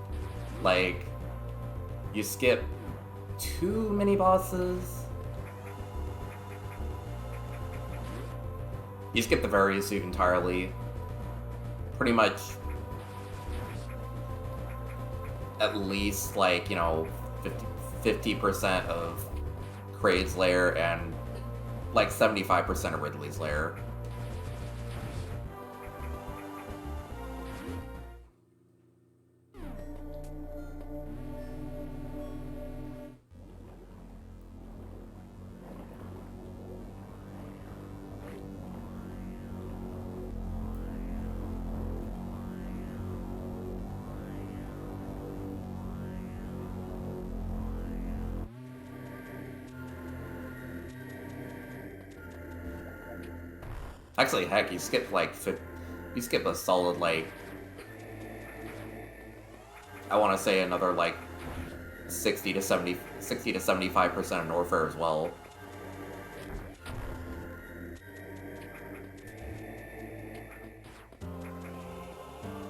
Like, you skip 2 mini bosses. You skip the various suit entirely. Pretty much at least, like, 50% of Kraid's lair and like 75% of Ridley's lair. Actually, heck, you skip a solid, like, I want to say another like 60 to 75% of Norfair as well.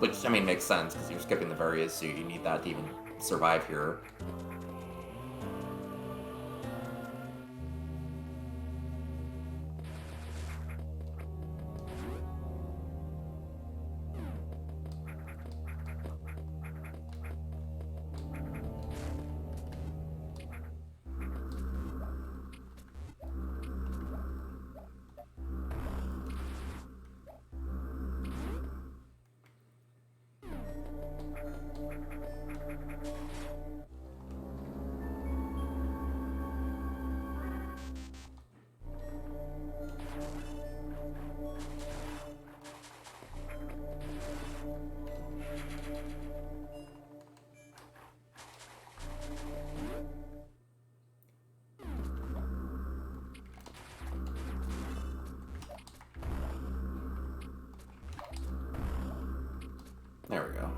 Which, I mean, makes sense, because you're skipping the various, so you need that to even survive here. There we go.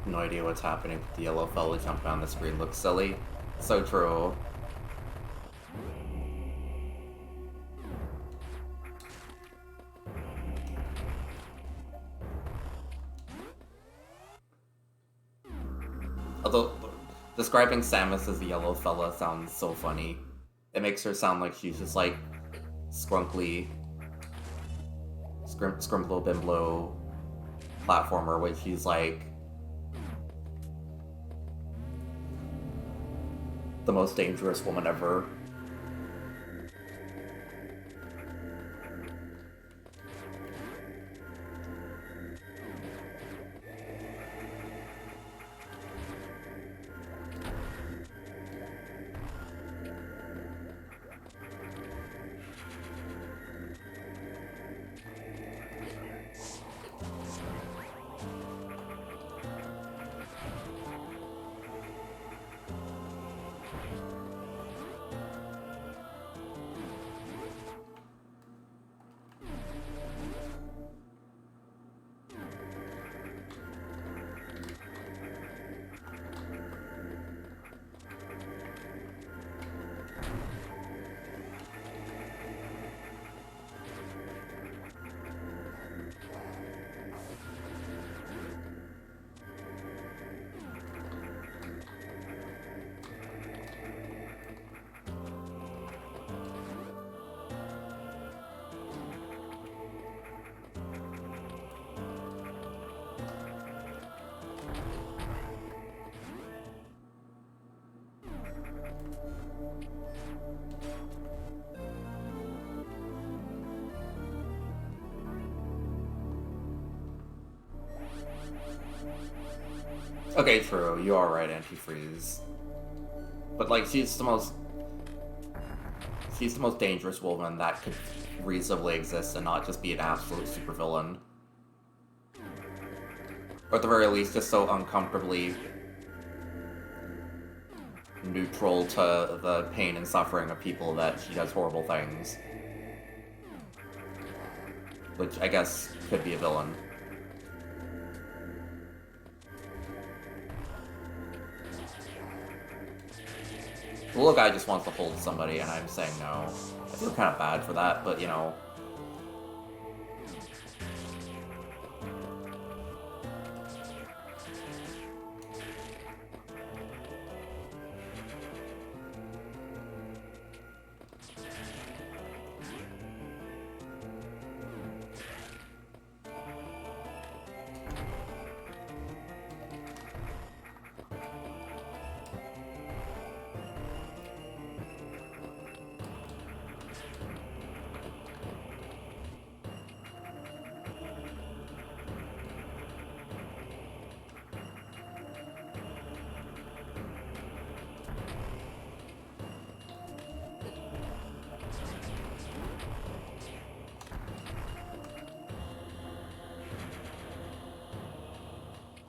No idea what's happening, but the yellow fella jumping on the screen looks silly. So true. Although, describing Samus as the yellow fella sounds so funny. It makes her sound like she's just like scrunkly, scrumplo bimblo platformer, which she's like the most dangerous woman ever. Okay, true. You are right, antifreeze. But like, she's the most dangerous woman that could reasonably exist and not just be an absolute supervillain. Or at the very least, just so uncomfortably neutral to the pain and suffering of people that she does horrible things. Which I guess could be a villain. The little guy just wants to hold somebody, and I'm saying no. I feel kind of bad for that, but you know.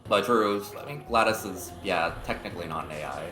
But true, I mean, Gladys is, yeah, technically not an AI.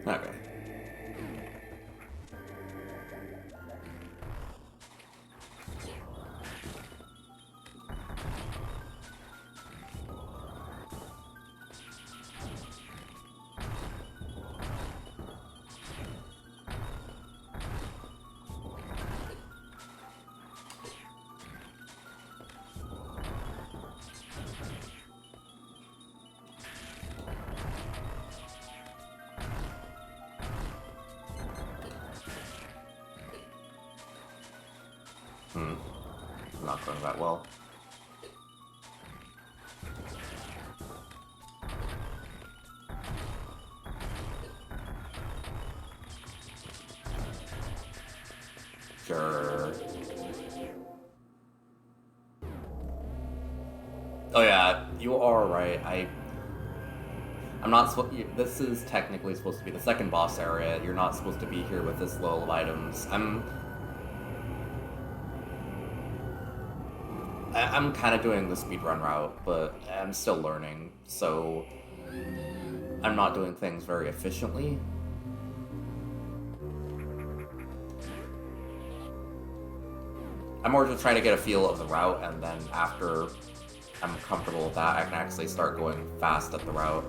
Okay. Not going that well. Sure. Oh yeah, you are right. I'm not supposed. This is technically supposed to be the second boss area. You're not supposed to be here with this low of items. I'm kind of doing the speedrun route, but I'm still learning, so I'm not doing things very efficiently. I'm more just trying to get a feel of the route, and then after I'm comfortable with that, I can actually start going fast at the route.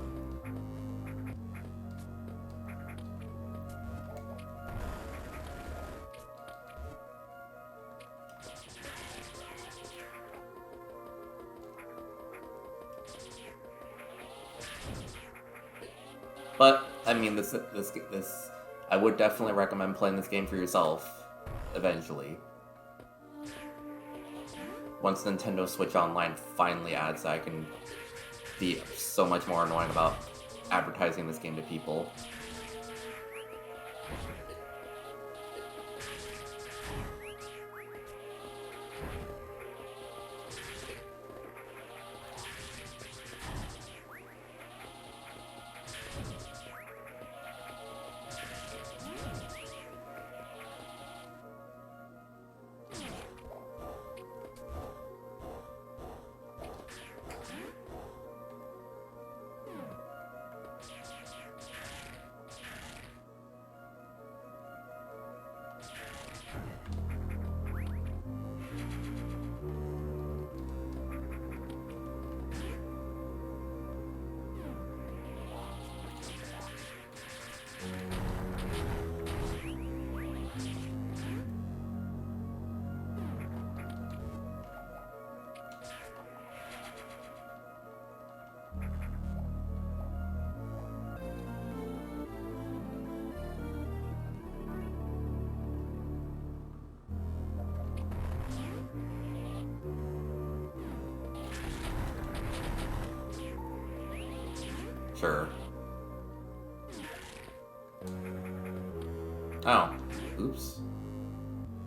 But I mean, this I would definitely recommend playing this game for yourself eventually. Once Nintendo Switch Online finally adds that, I can be so much more annoying about advertising this game to people. Sure. Oh. Oops.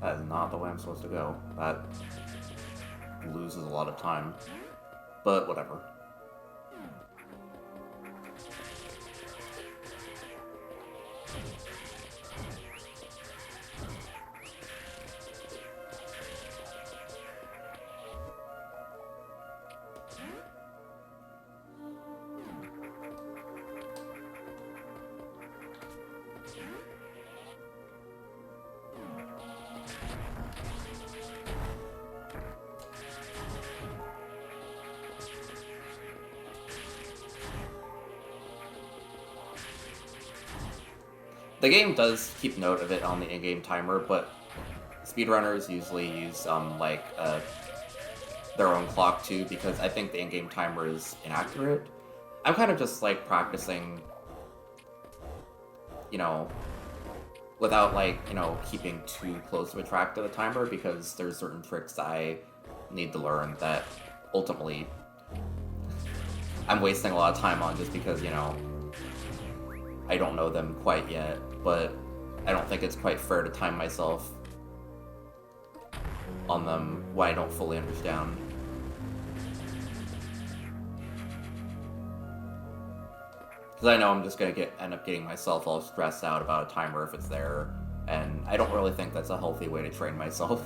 That is not the way I'm supposed to go. That loses a lot of time. But whatever. The game does keep note of it on the in-game timer, but speedrunners usually use their own clock too, because I think the in-game timer is inaccurate. I'm kind of just like practicing, you know, without like, you know, keeping too close of a track to the timer, because there's certain tricks I need to learn that ultimately I'm wasting a lot of time on just because, you know, I don't know them quite yet, but I don't think it's quite fair to time myself on them when I don't fully understand. Because I know I'm just going to end up getting myself all stressed out about a timer if it's there, and I don't really think that's a healthy way to train myself.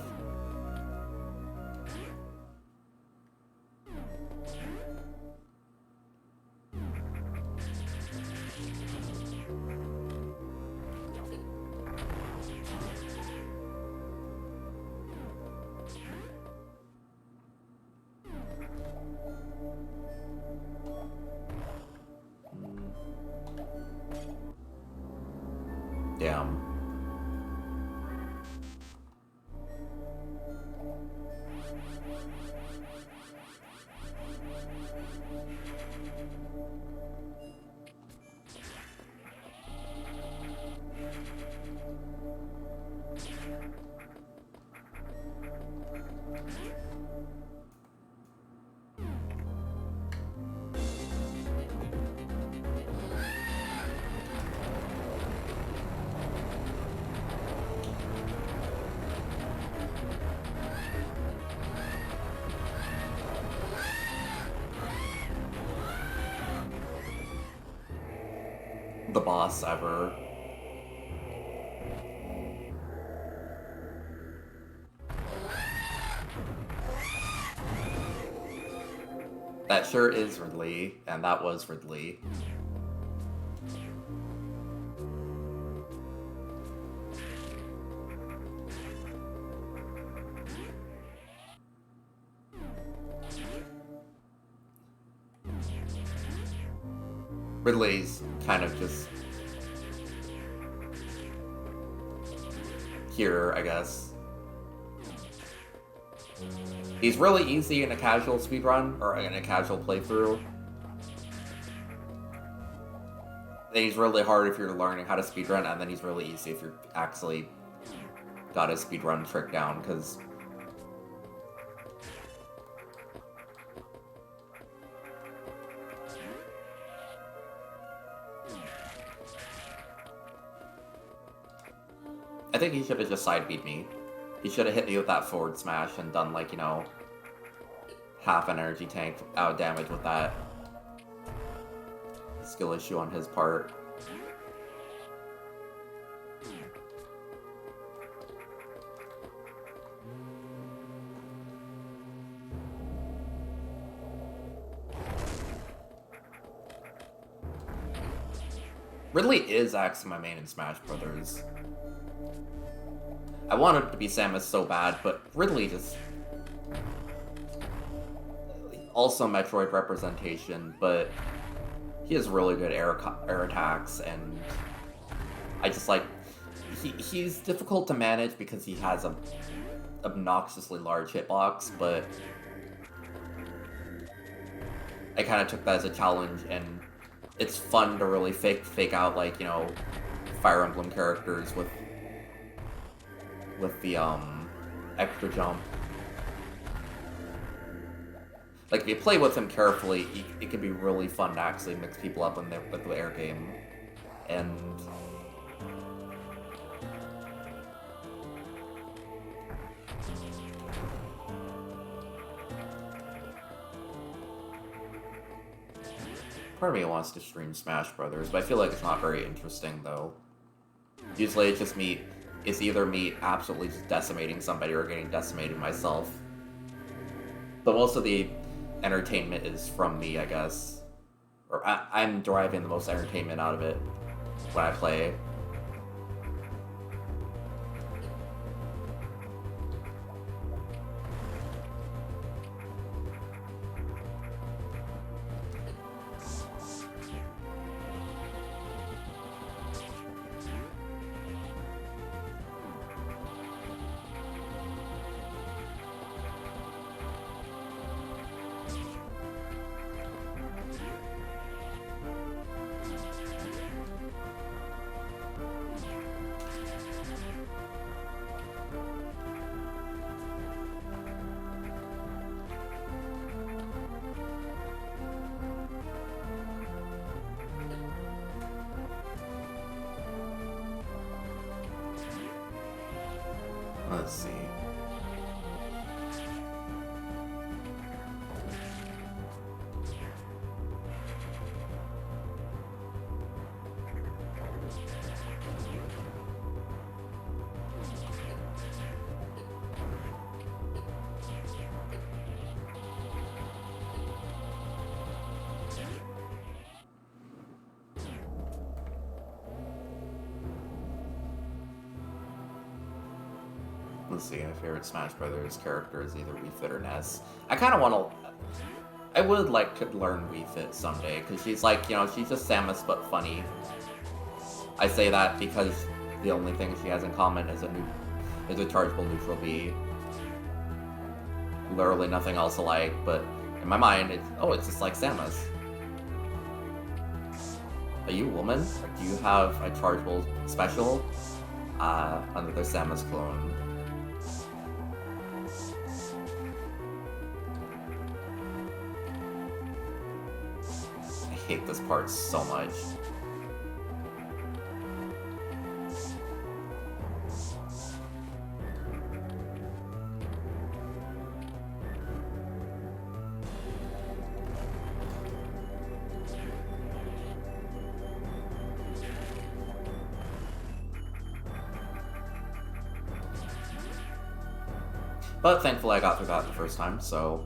Damn. The boss ever. That sure is Ridley, and that was Ridley. Ridley's kind of just here, I guess. He's really easy in a casual speedrun, or in a casual playthrough. Then he's really hard if you're learning how to speedrun, and then he's really easy if you're actually got a speedrun trick down, because I think he should have just side beat me. He should have hit me with that forward smash and done, like, you know, half an energy tank out damage with that. Skill issue on his part. Ridley is actually my main in Smash Brothers. I wanted to be Samus so bad, but Ridley just... Also Metroid representation, but he has really good air attacks, and I just like... He's difficult to manage because he has a obnoxiously large hitbox, but I kind of took that as a challenge, and it's fun to really fake out, like, you know, Fire Emblem characters with the extra jump. Like, if you play with him carefully, it can be really fun to actually mix people up with the air game. And... part of me wants to stream Smash Brothers, but I feel like it's not very interesting, though. Usually it's either me absolutely just decimating somebody or getting decimated myself. But most of the entertainment is from me, I guess. Or I'm deriving the most entertainment out of it when I play. Let's see. Let's see, my favorite Smash Brothers character is either Wii Fit or Ness. I kind of want to... I would like to learn Wii Fit someday, because she's like, you know, she's just Samus but funny. I say that because the only thing she has in common is a chargeable neutral B. Literally nothing else alike, but in my mind, it's just like Samus. Are you a woman? Or do you have a chargeable special? Another Samus clone. I hate this part so much. But thankfully I got through that the first time, so...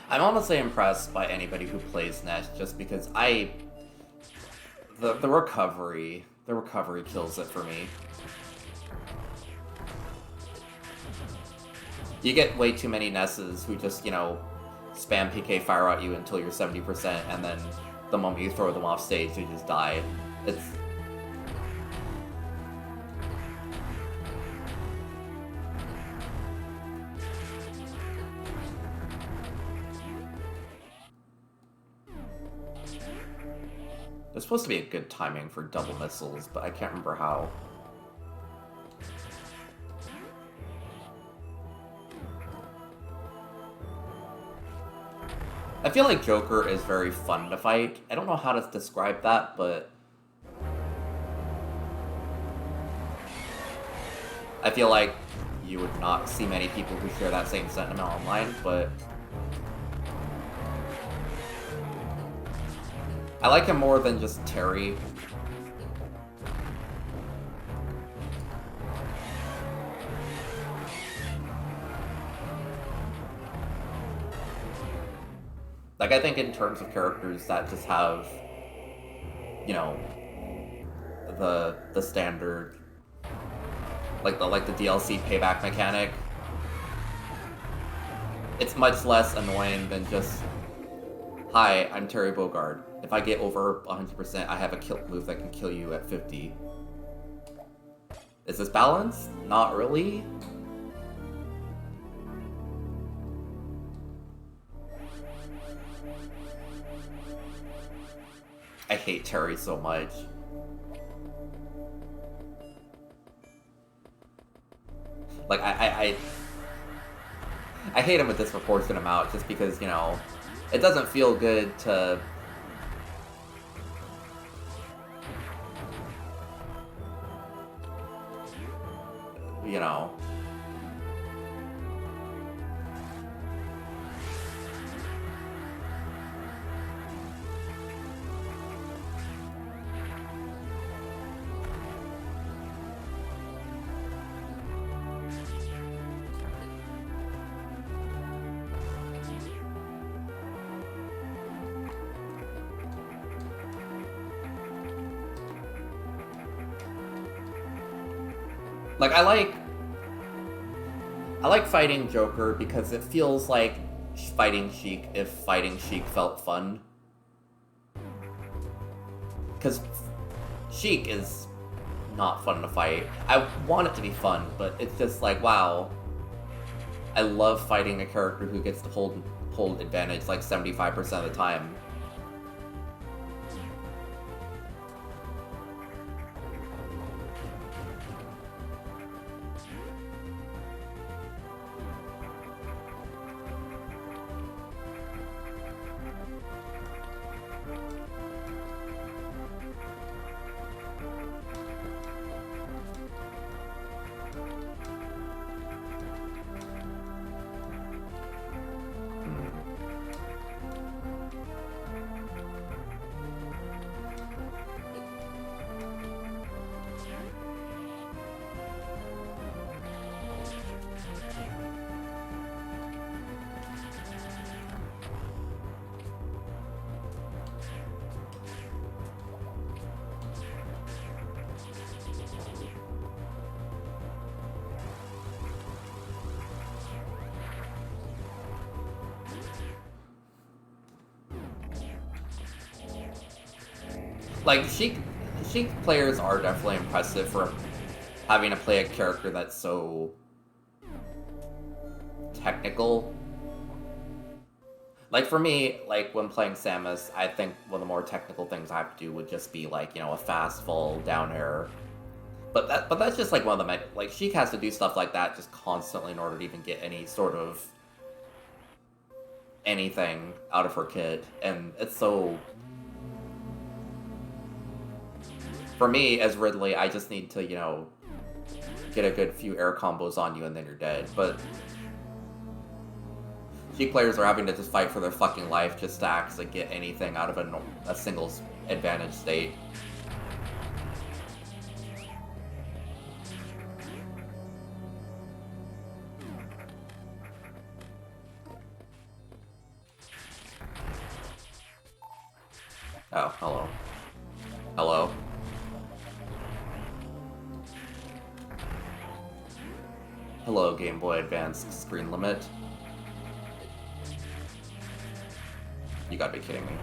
I'm honestly impressed by anybody who plays Ness, just because the recovery kills it for me. You get way too many Nesses who just, you know, spam PK fire at you until you're 70%, and then the moment you throw them off stage, you just die. It's... There's supposed to be a good timing for double missiles, but I can't remember how. I feel like Joker is very fun to fight. I don't know how to describe that, but... I feel like you would not see many people who share that same sentiment online, but... I like him more than just Terry. Like, I think in terms of characters that just have, you know, the standard, like the DLC payback mechanic, it's much less annoying than just, hi, I'm Terry Bogard. If I get over 100%, I have a kill move that can kill you at 50. Is this balanced? Not really. I hate Terry so much. Like, I hate him a disproportionate amount just because, you know, it doesn't feel good to... You know... Like, I like fighting Joker because it feels like fighting Sheik if fighting Sheik felt fun. Because Sheik is not fun to fight. I want it to be fun, but it's just like, wow. I love fighting a character who gets to hold advantage like 75% of the time. Like, Sheik players are definitely impressive for having to play a character that's so technical. Like, for me, like, when playing Samus, I think one of the more technical things I have to do would just be, like, you know, a fast fall down air. But that's just, like, one of the... Like, Sheik has to do stuff like that just constantly in order to even get any sort of... anything out of her kit. And it's so... For me, as Ridley, I just need to, you know, get a good few air combos on you and then you're dead. But Sheik players are having to just fight for their fucking life just to actually get anything out of a singles advantage state. Oh, hello. Hello. Hello, Game Boy Advance screen limit. You gotta be kidding me.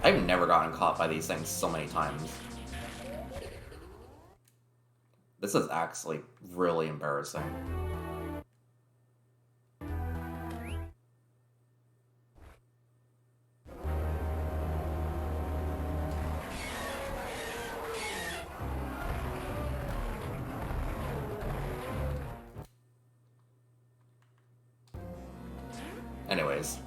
I've never gotten caught by these things so many times. This is actually really embarrassing. Anyways.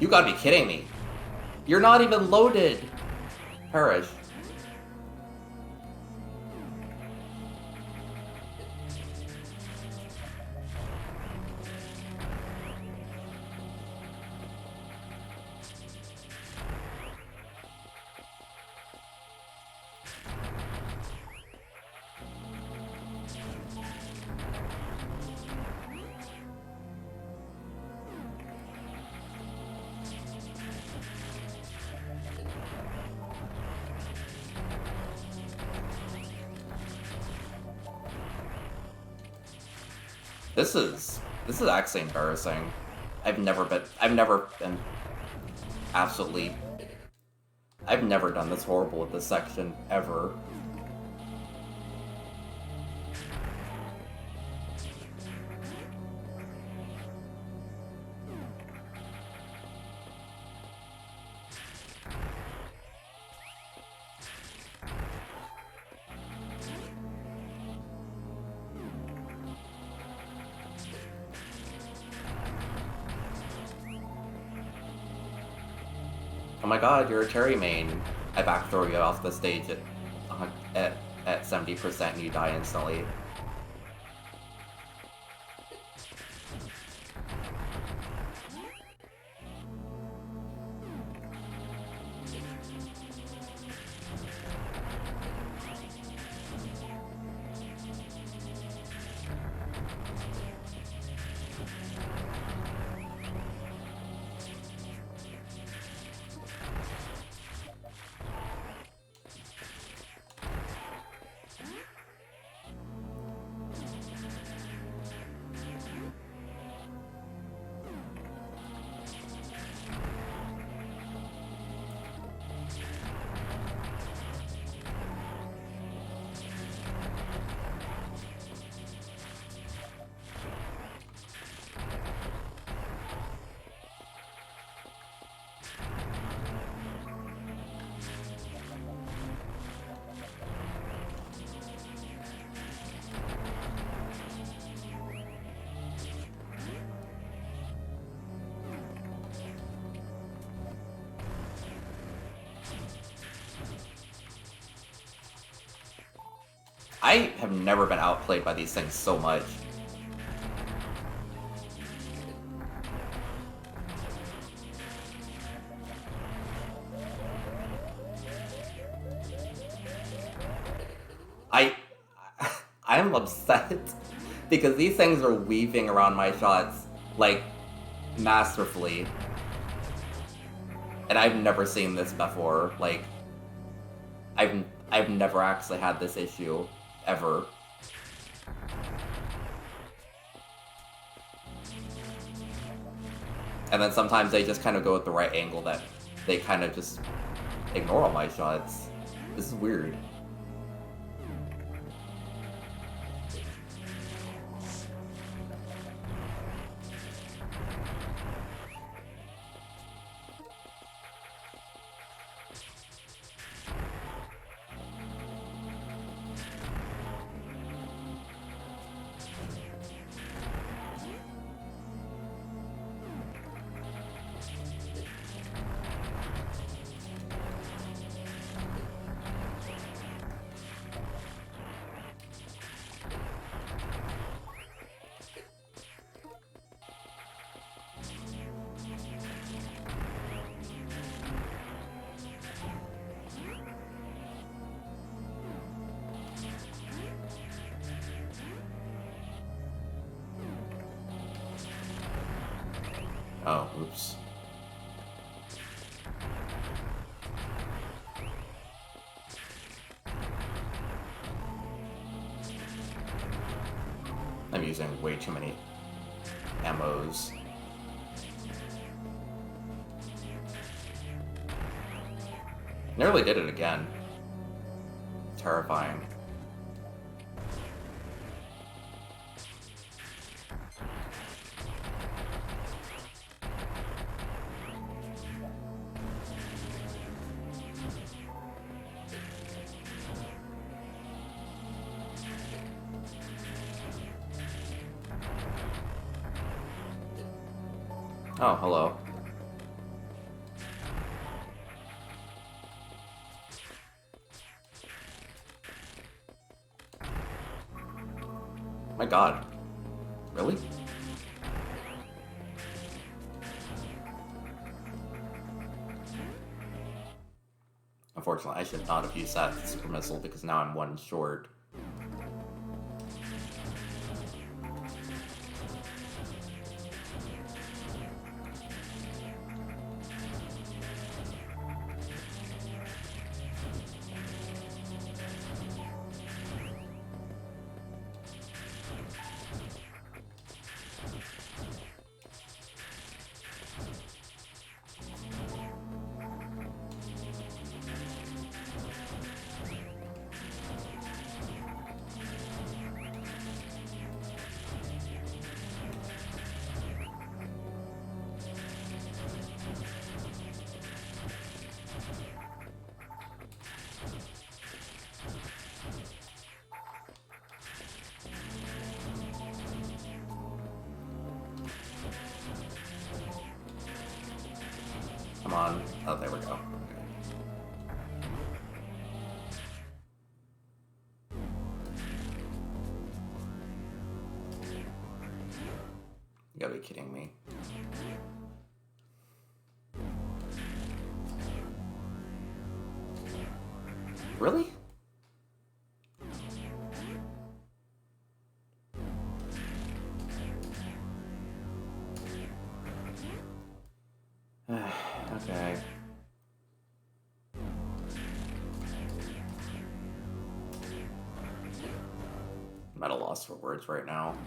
You gotta be kidding me. You're not even loaded. Perish. This is actually embarrassing. I've never been absolutely... I've never done this horrible with this section, ever. Oh my god, you're a Terry main. I back throw you off the stage at 70% and you die instantly. I have never been outplayed by these things so much. I'm upset because these things are weaving around my shots like masterfully. And I've never seen this before. Like I've never actually had this issue ever. And then sometimes they just kind of go at the right angle that they kind of just ignore all my shots. This is weird. Oh, oops. I'm using way too many ammos. Nearly did it again. Terrifying. Oh, hello. My god. Really? Unfortunately, I should not have used that super missile because now I'm one short. Come on. Oh, there we go. Okay. You gotta be kidding me. Really? Okay. I'm at a loss for words right now.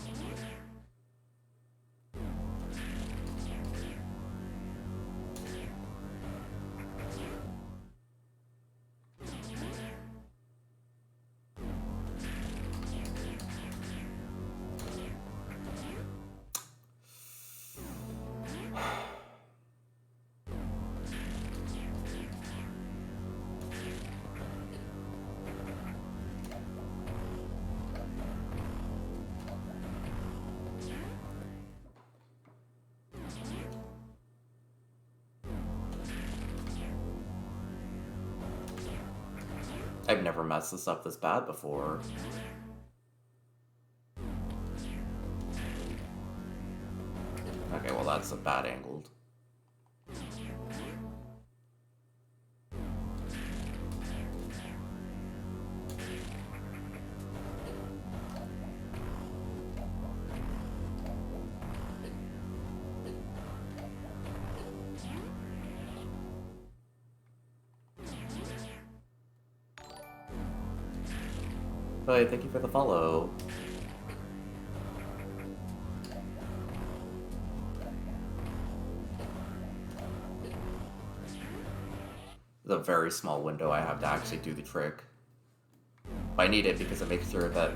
I've never messed this up this bad before. Okay, well that's a bad angled. Hey, thank you for the follow. The very small window I have to actually do the trick. I need it because it makes sure that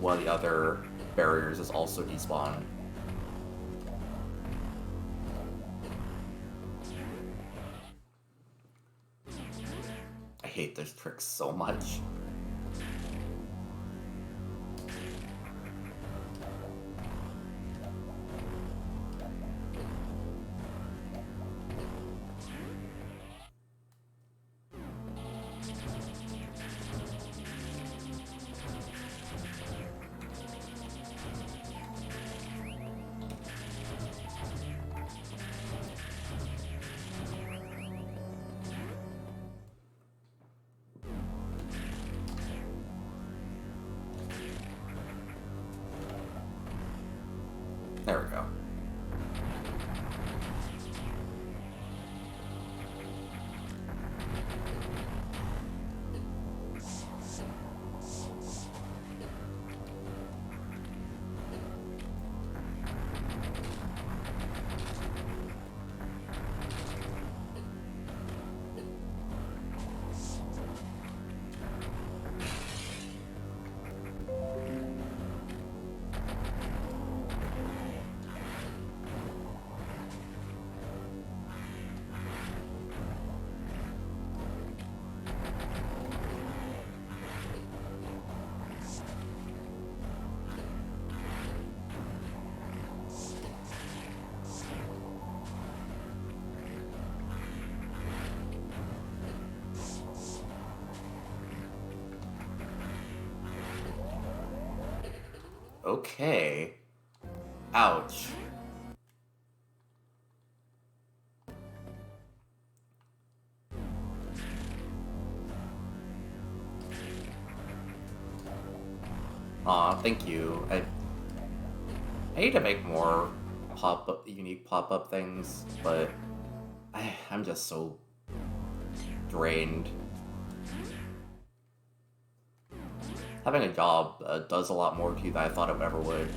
one of the other barriers is also despawned. I hate this trick so much. Okay. Ouch. Aw, thank you. I need to make more unique pop-up things, but I'm just so drained. Having a job does a lot more to you than I thought it ever would.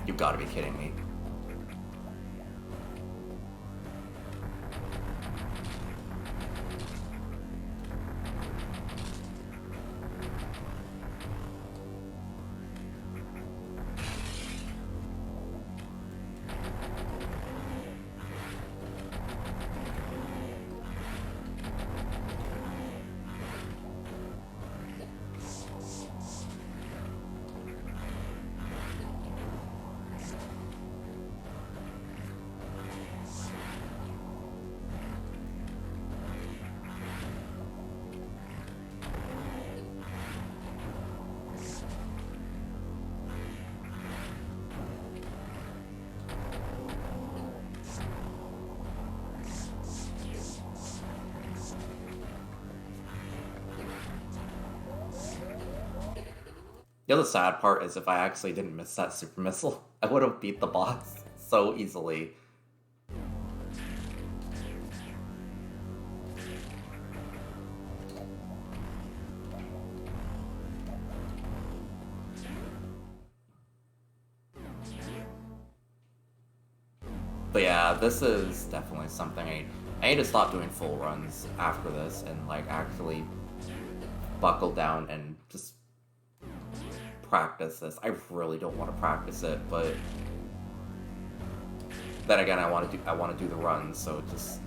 You've got to be kidding me. The other sad part is if I actually didn't miss that super missile, I would have beat the boss so easily. But yeah, this is definitely something I need to stop doing full runs after this and like actually buckle down and just practice this. I really don't want to practice it, but then again, I want to do the runs, so just.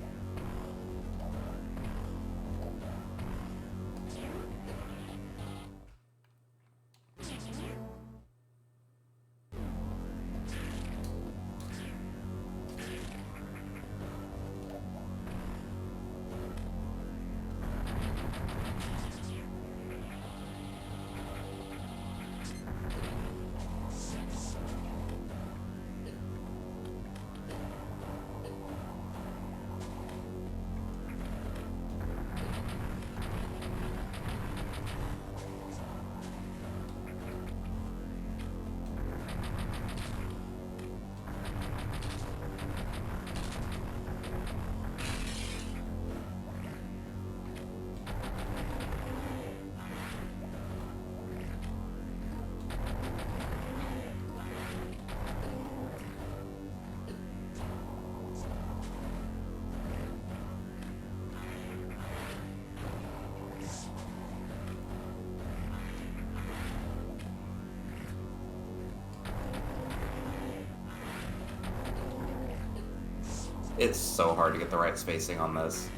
It's so hard to get the right spacing on this.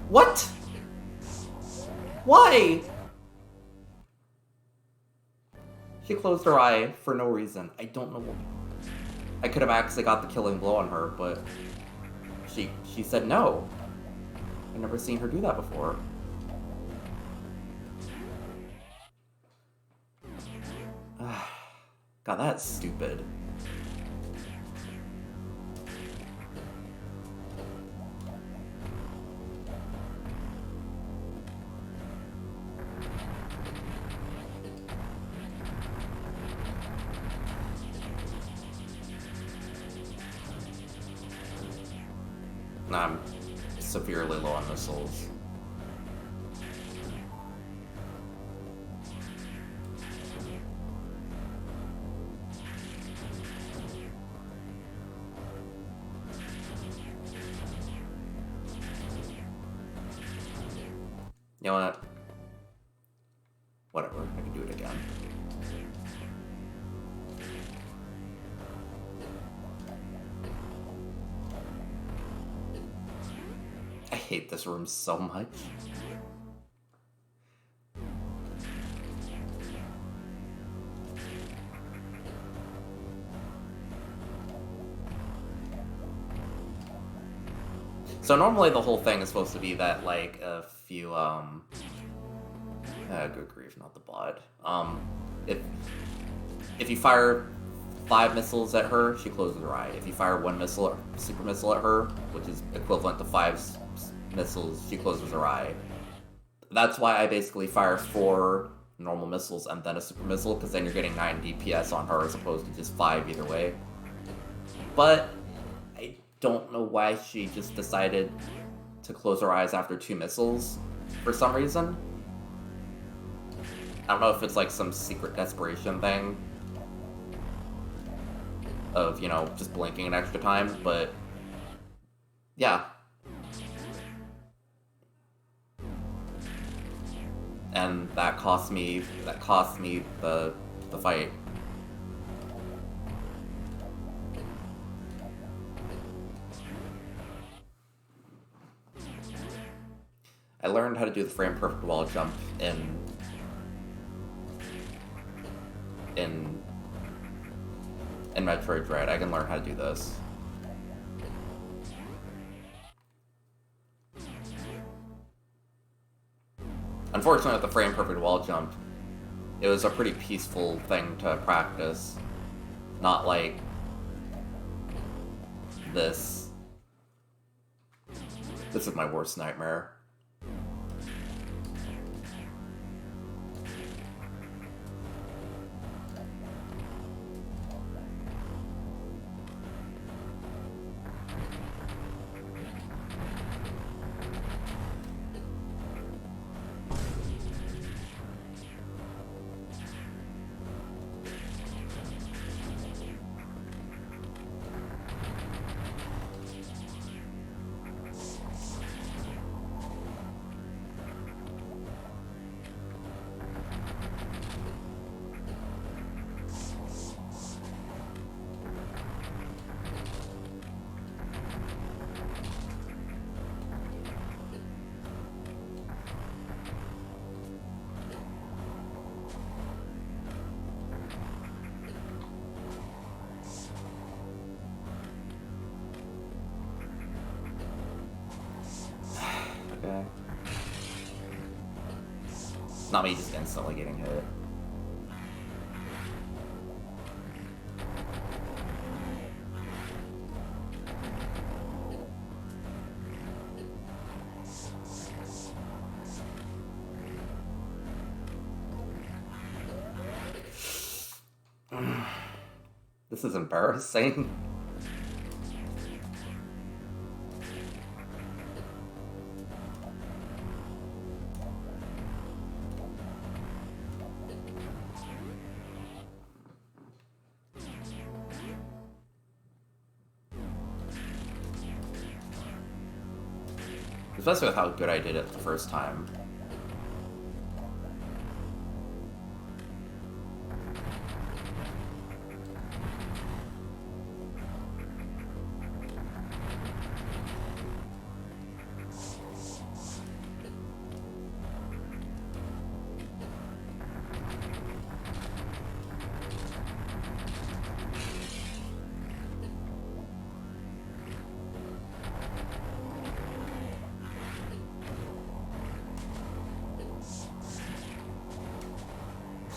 What? Why? She closed her eye for no reason. I don't know. I could have actually got the killing blow on her, but she said no. I've never seen her do that before. God, that's stupid. I'm severely low on missiles. You know what? Whatever, I can do it again. I hate this room so much. So normally the whole thing is supposed to be that, like, if you, good grief, not the bod. If you fire 5 missiles at her, she closes her eye. If you fire 1 missile, super missile at her, which is equivalent to 5 missiles, she closes her eye. That's why I basically fire 4 normal missiles and then a super missile, because then you're getting 9 DPS on her as opposed to just 5 either way. But I don't know why she just decided to close her eyes after 2 missiles for some reason. I don't know if it's like some secret desperation thing of, you know, just blinking an extra time, but yeah. And that cost me the fight. I learned how to do the frame perfect wall jump in Metroid Dread. I can learn how to do this. Unfortunately, with the frame perfect wall jump, it was a pretty peaceful thing to practice. Not like this. This is my worst nightmare. Okay. Not me just instantly getting hit. This is embarrassing. Especially with how good I did it the first time.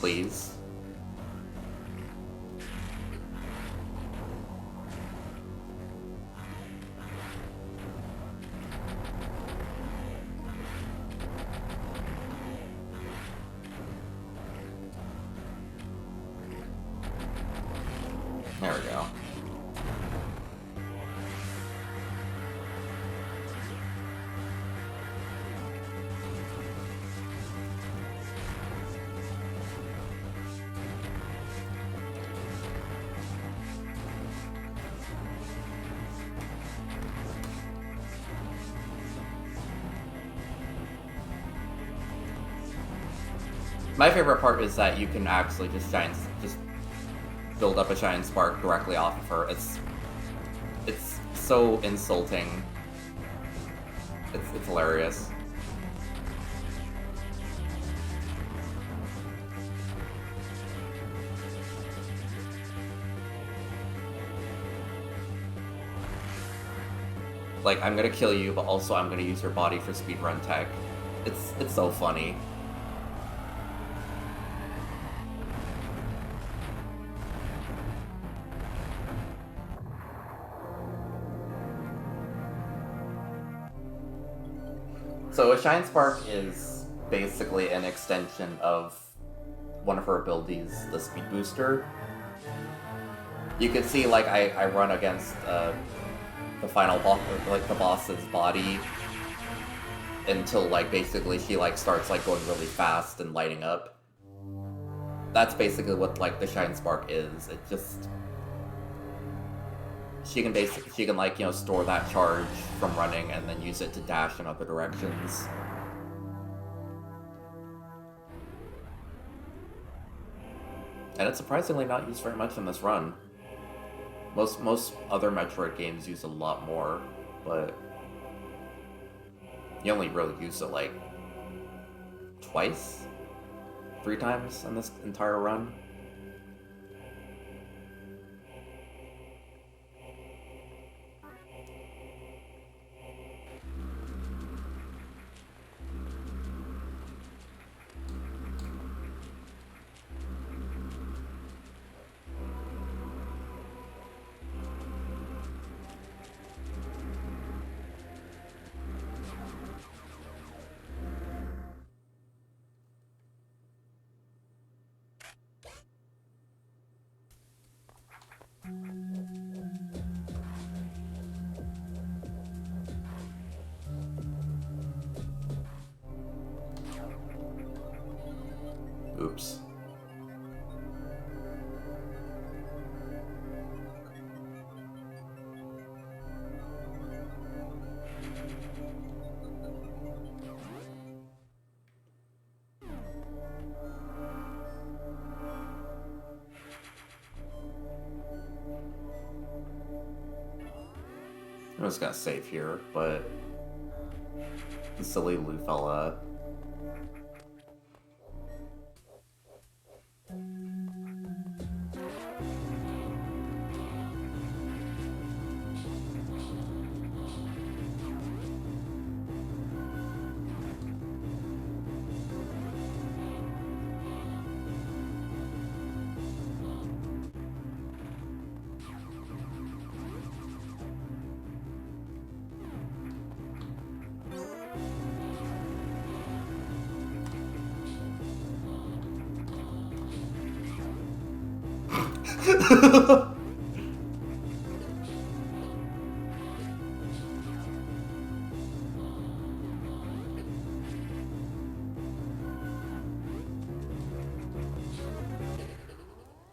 Please. There we go. My favorite part is that you can actually just build up a Shine Spark directly off of her. It's so insulting. It's hilarious. Like, I'm gonna kill you, but also I'm gonna use your body for speedrun tech. It's so funny. So a Shine Spark is basically an extension of one of her abilities, the Speed Booster. You can see, like, I run against the final boss, like the boss's body, until like basically she like starts like going really fast and lighting up. That's basically what like the Shine Spark is. It just she can like, you know, store that charge from running and then use it to dash in other directions. And it's surprisingly not used very much in this run. Most other Metroid games use a lot more, but you only really use it like twice, 3 times in this entire run. Oops. I was gonna save here, but the silly Lou fella.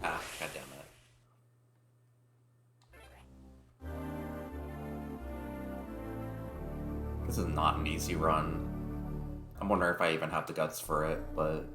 Ah, goddammit. This is not an easy run. I'm wondering if I even have the guts for it, but...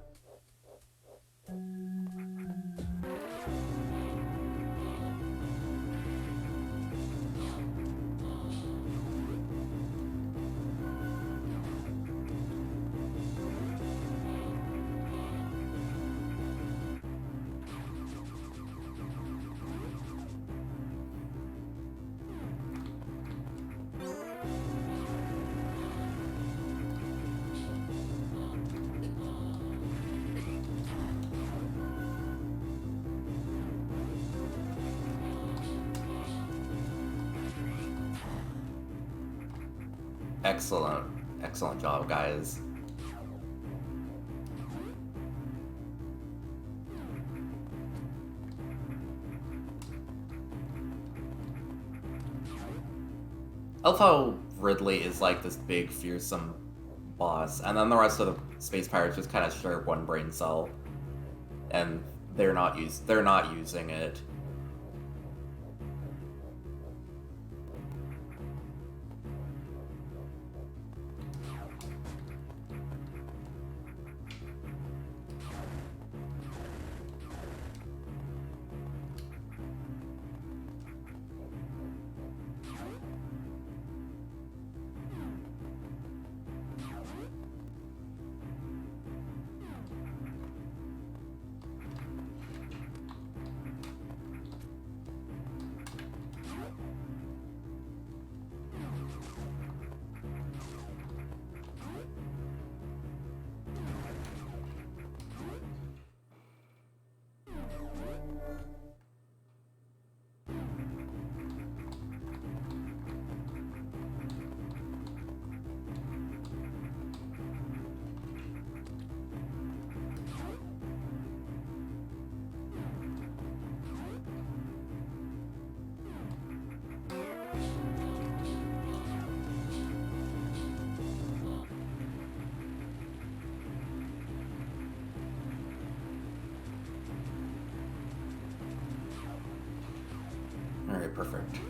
Excellent. Excellent job, guys. I love how Ridley is like this big, fearsome boss, and then the rest of the space pirates just kind of share one brain cell, and they're not using it. Alright, perfect.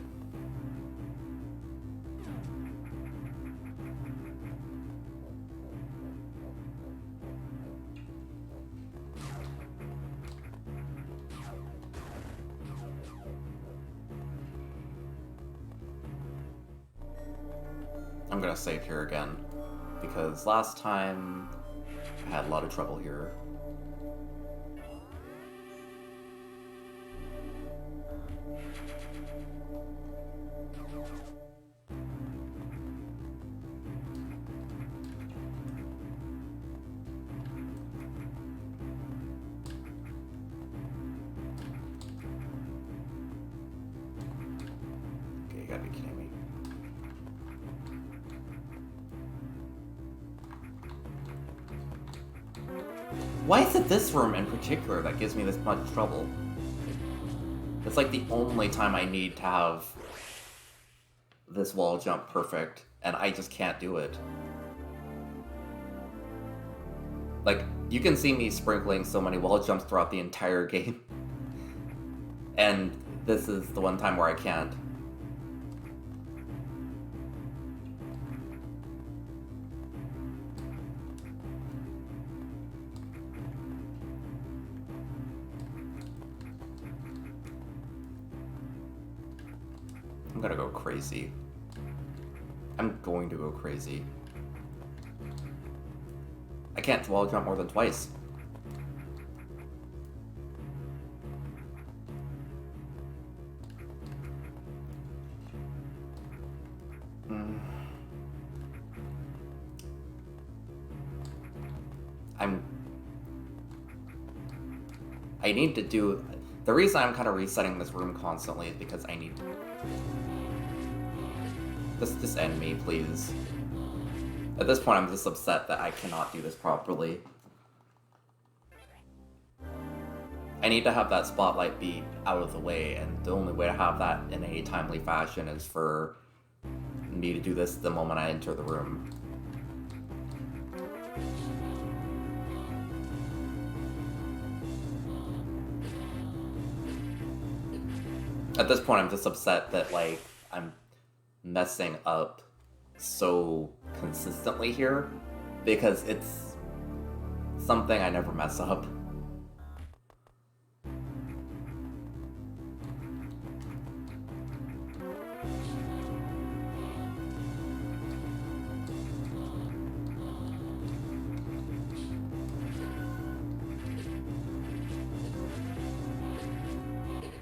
I'm gonna save here again, because last time I had a lot of trouble here. Okay, you gotta be kidding me. Why is it this room in particular that gives me this much trouble? It's like the only time I need to have this wall jump perfect, and I just can't do it. Like, you can see me sprinkling so many wall jumps throughout the entire game. And this is the one time where I can't. I'm gonna go crazy. I'm going to go crazy. I can't wall jump more than twice. I need to do... The reason I'm kind of resetting this room constantly is because I need to... Just end me, please. At this point, I'm just upset that I cannot do this properly. I need to have that spotlight be out of the way, and the only way to have that in a timely fashion is for me to do this the moment I enter the room. At this point, I'm just upset that, like, I'm messing up so consistently here, because it's something I never mess up.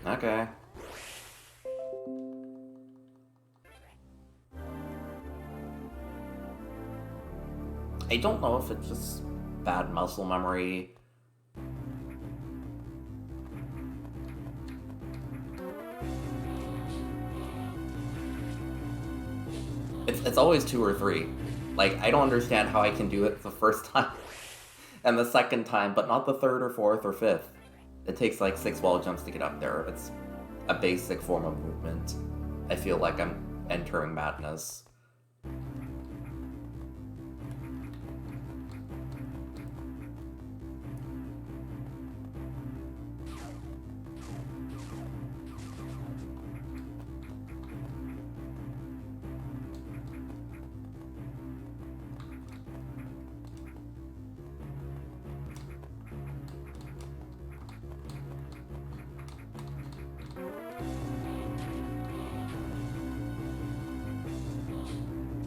Okay. I don't know if it's just bad muscle memory. It's always 2 or 3. Like, I don't understand how I can do it the first time and the second time, but not the 3rd or 4th or 5th. It takes like 6 wall jumps to get up there. It's a basic form of movement. I feel like I'm entering madness.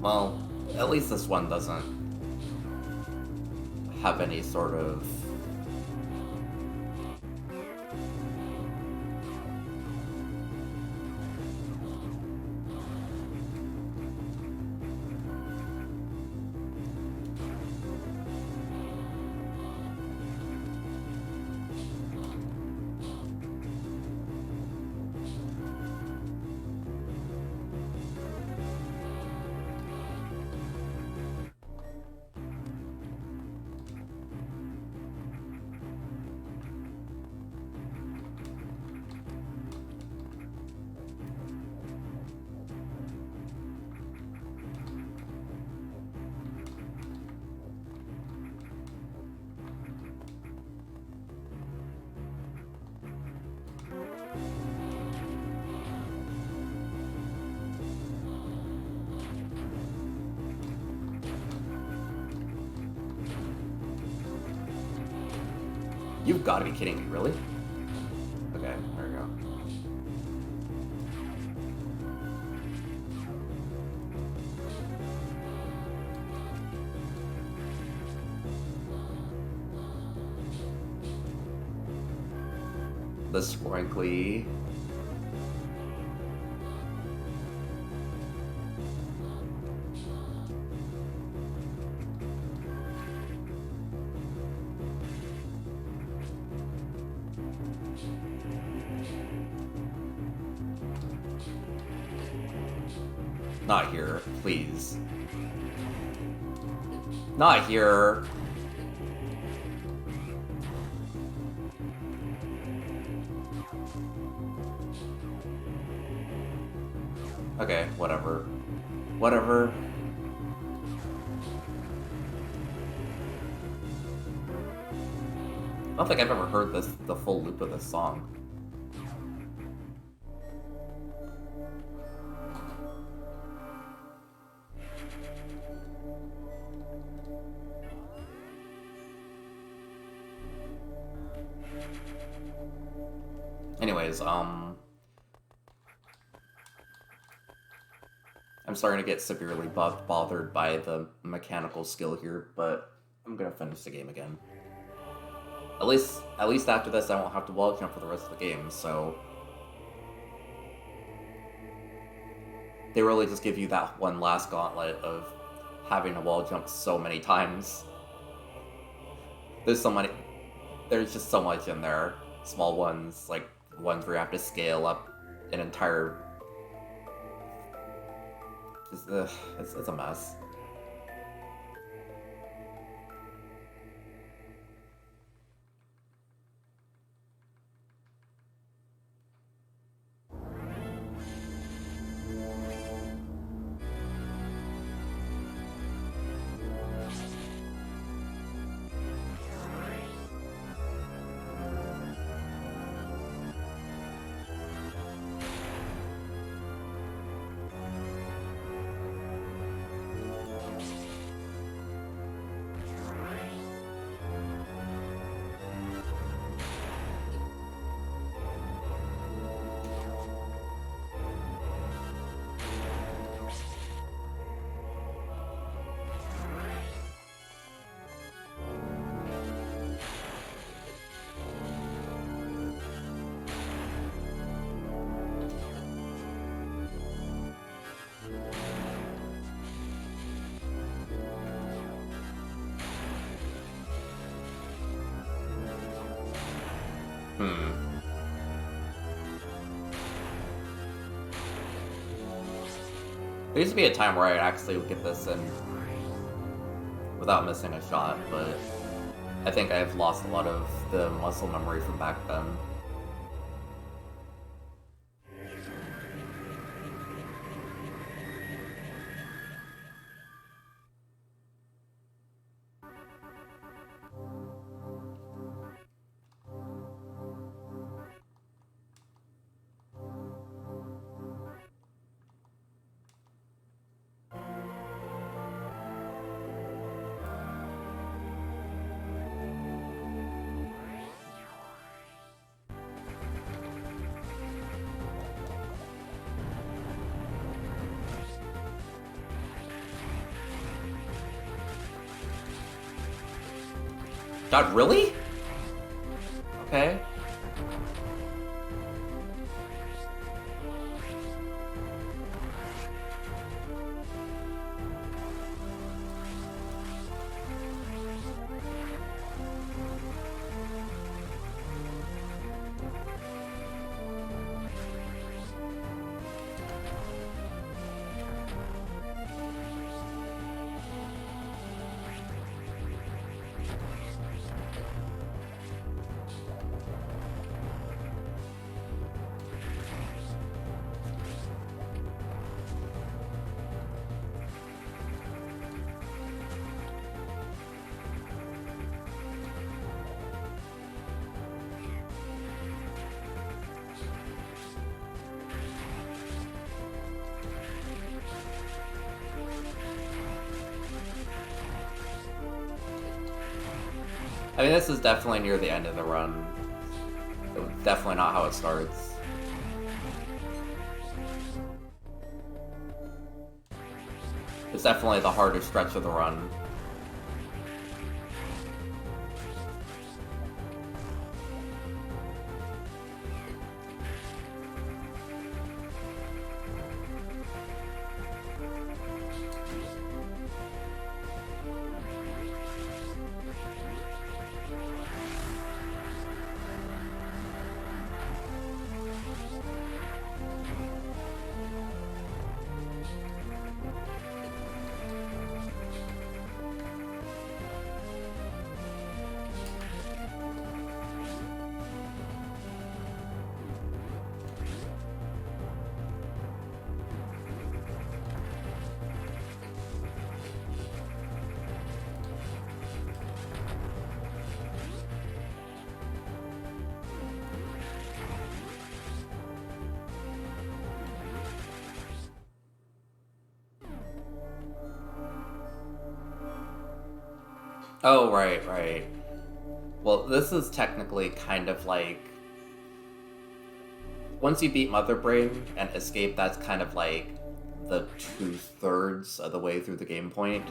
Well, at least this one doesn't have any sort of... You've got to be kidding me, really? Okay, there we go. The sprinkly. Not here, please. Not here. Okay, whatever. Whatever. I don't think I've ever heard the full loop of this song. Anyways, I'm starting to get severely bothered by the mechanical skill here, but I'm gonna finish the game again. At least after this, I won't have to wall jump for the rest of the game, so... They really just give you that one last gauntlet of having to wall jump so many times. There's just so much in there. Small ones, like ones where you have to scale up an entire... It's a mess. There used to be a time where I actually would get this in without missing a shot, but I think I've lost a lot of the muscle memory from back then. God, really? Okay. I mean, this is definitely near the end of the run. Definitely not how it starts. It's definitely the hardest stretch of the run. Oh, right. Well, this is technically kind of like... Once you beat Mother Brain and Escape, that's kind of like the 2/3 of the way through the game point.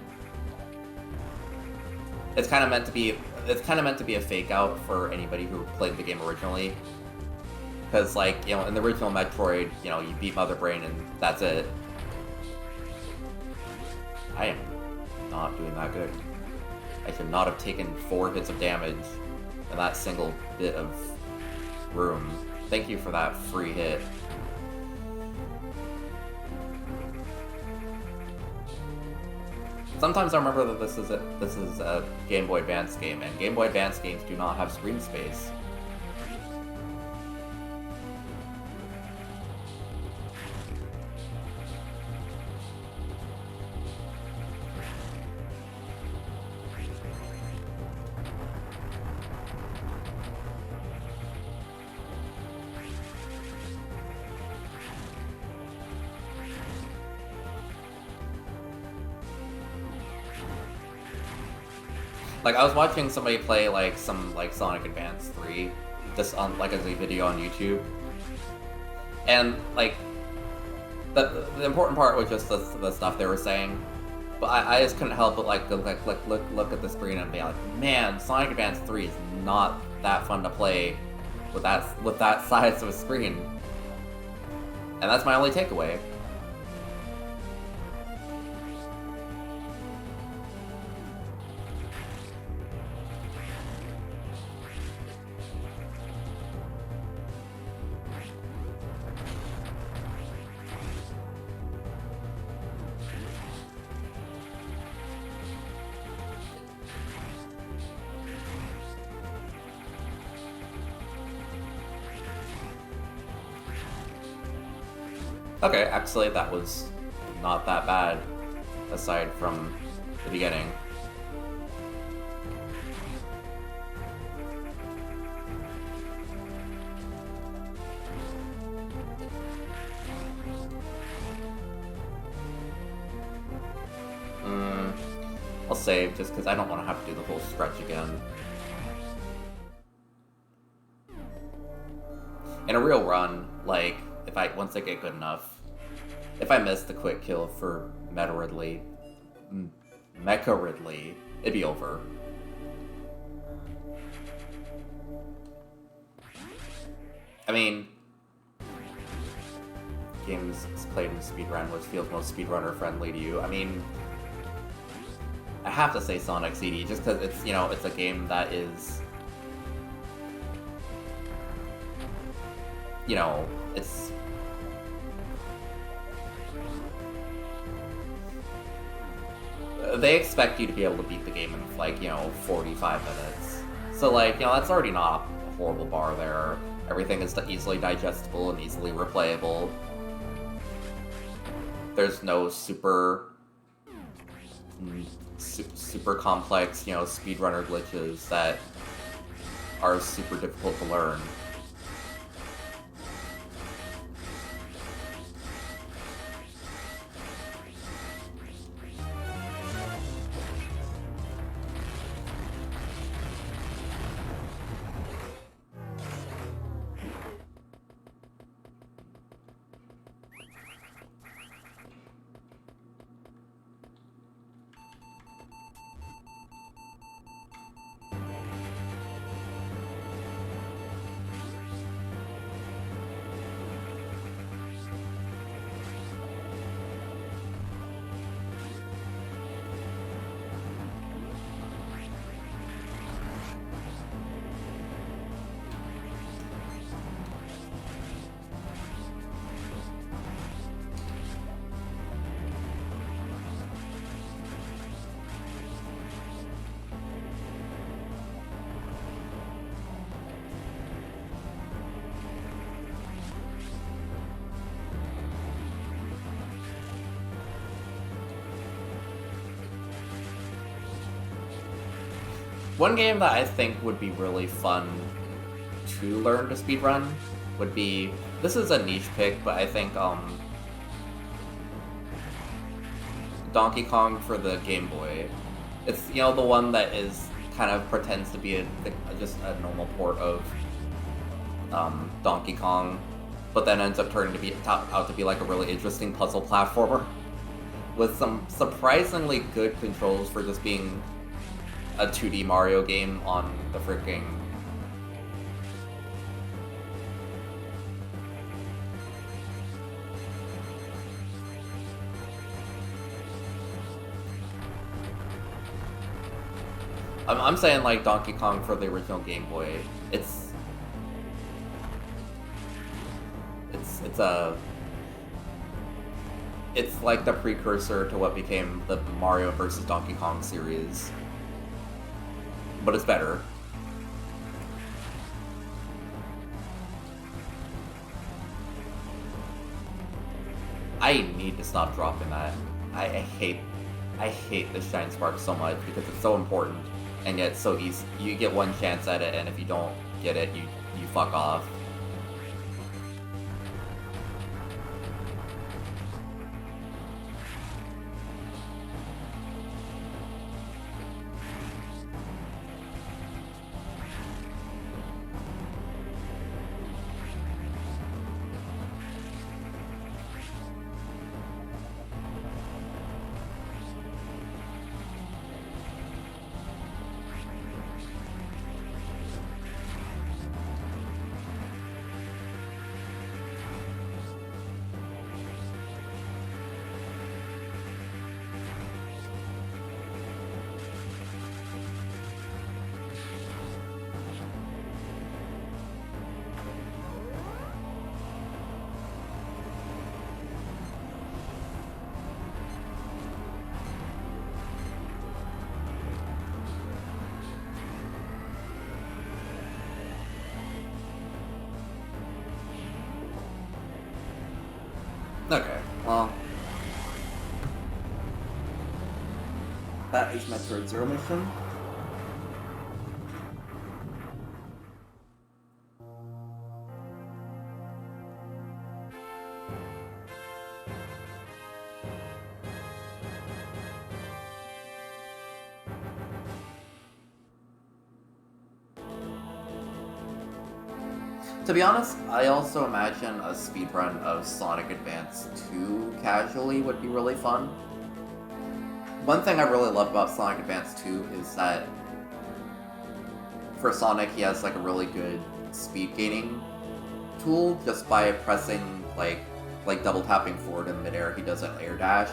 It's kind of meant to be a fake out for anybody who played the game originally. Because, like, you know, in the original Metroid, you know, you beat Mother Brain and that's it. I am not doing that good. I should not have taken 4 hits of damage in that single bit of room. Thank you for that free hit. Sometimes I remember that this is a Game Boy Advance game, and Game Boy Advance games do not have screen space. Like, I was watching somebody play, like, some, like, Sonic Advance 3, just on, like, as a video on YouTube. And, like, the important part was just the stuff they were saying. But I just couldn't help but, like, look at the screen and be like, man, Sonic Advance 3 is not that fun to play with that size of a screen. And that's my only takeaway. Okay, actually that was not that bad, aside from the beginning. I'll save, just because I don't want to have to do the whole stretch again. In a real run, like, once I get good enough, if I miss the quick kill for Mecha Ridley, it'd be over. I mean, games played in speedrun, which feels most speedrunner friendly to you. I mean, I have to say Sonic CD, just because it's, you know, it's a game that is, you know, it's... They expect you to be able to beat the game in, like, you know, 45 minutes. So, like, you know, that's already not a horrible bar there. Everything is easily digestible and easily replayable. There's no super complex, you know, speedrunner glitches that are super difficult to learn. One game that I think would be really fun to learn to speedrun would be, this is a niche pick, but I think Donkey Kong for the Game Boy. It's, you know, the one that is kind of pretends to be just a normal port of Donkey Kong, but then ends up turning to be out to be like a really interesting puzzle platformer with some surprisingly good controls for just being a 2D Mario game on the freaking I'm saying like Donkey Kong for the original Game Boy. It's like the precursor to what became the Mario vs. Donkey Kong series, but it's better. I need to stop dropping that. I hate the Shine Spark so much because it's so important, and yet it's so easy. You get one chance at it, and if you don't get it, you fuck off. Okay, well, that is my third zero mission. To be honest, I also imagine a speedrun of Sonic Advance 2 casually would be really fun. One thing I really love about Sonic Advance 2 is that for Sonic, he has like a really good speed gaining tool just by pressing like double tapping forward in midair. He does an air dash.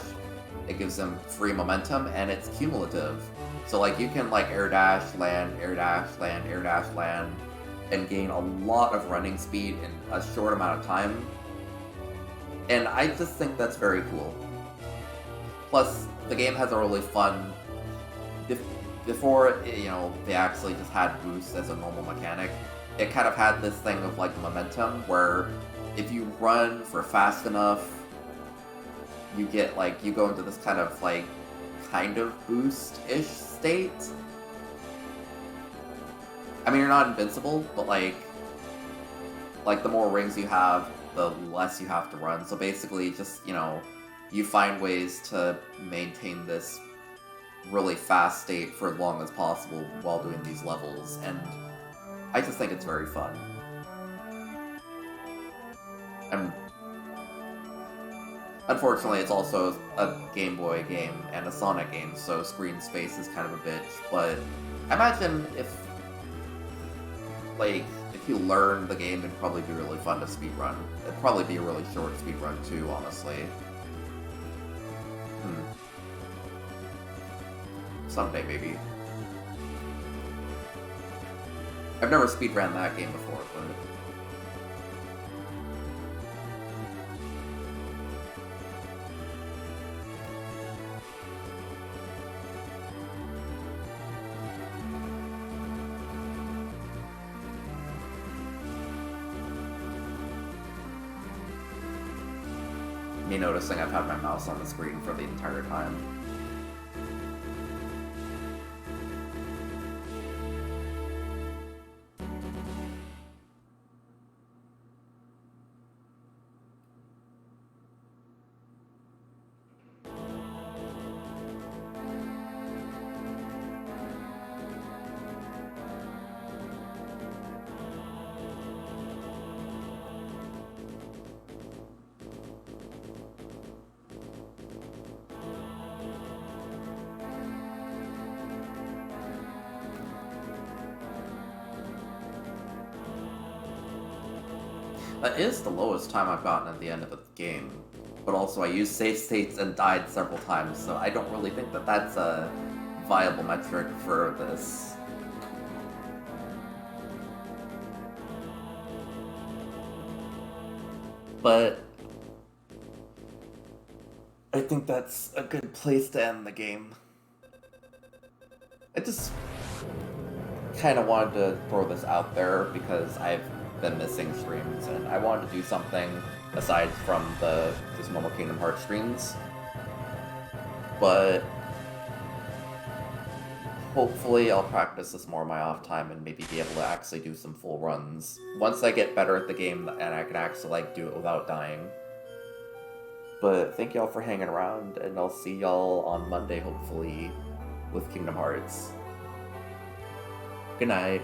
It gives him free momentum and it's cumulative. So like you can like air dash, land, air dash, land, air dash, land, and gain a lot of running speed in a short amount of time. And I just think that's very cool. Plus, the game has a really fun... Before, you know, they actually just had boosts as a normal mechanic, it kind of had this thing of, like, momentum, where if you run for fast enough, you get, like, you go into this kind of boost-ish state. I mean, you're not invincible, but like the more rings you have, the less you have to run. So basically, just, you know, you find ways to maintain this really fast state for as long as possible while doing these levels, and I just think it's very fun. And unfortunately, it's also a Game Boy game and a Sonic game, so screen space is kind of a bitch, but I imagine if you learn the game, it'd probably be really fun to speedrun. It'd probably be a really short speedrun too, honestly. Someday, maybe. I've never speedrun that game before, but... Me noticing I've had my mouse on the screen for the entire time. That is the lowest time I've gotten at the end of the game. But also I used save states and died several times, so I don't really think that that's a viable metric for this. But I think that's a good place to end the game. I just kind of wanted to throw this out there because I've been missing streams and I wanted to do something aside from the just normal Kingdom Hearts streams. But hopefully I'll practice this more in my off time and maybe be able to actually do some full runs. Once I get better at the game and I can actually like do it without dying. But thank y'all for hanging around, and I'll see y'all on Monday, hopefully, with Kingdom Hearts. Good night.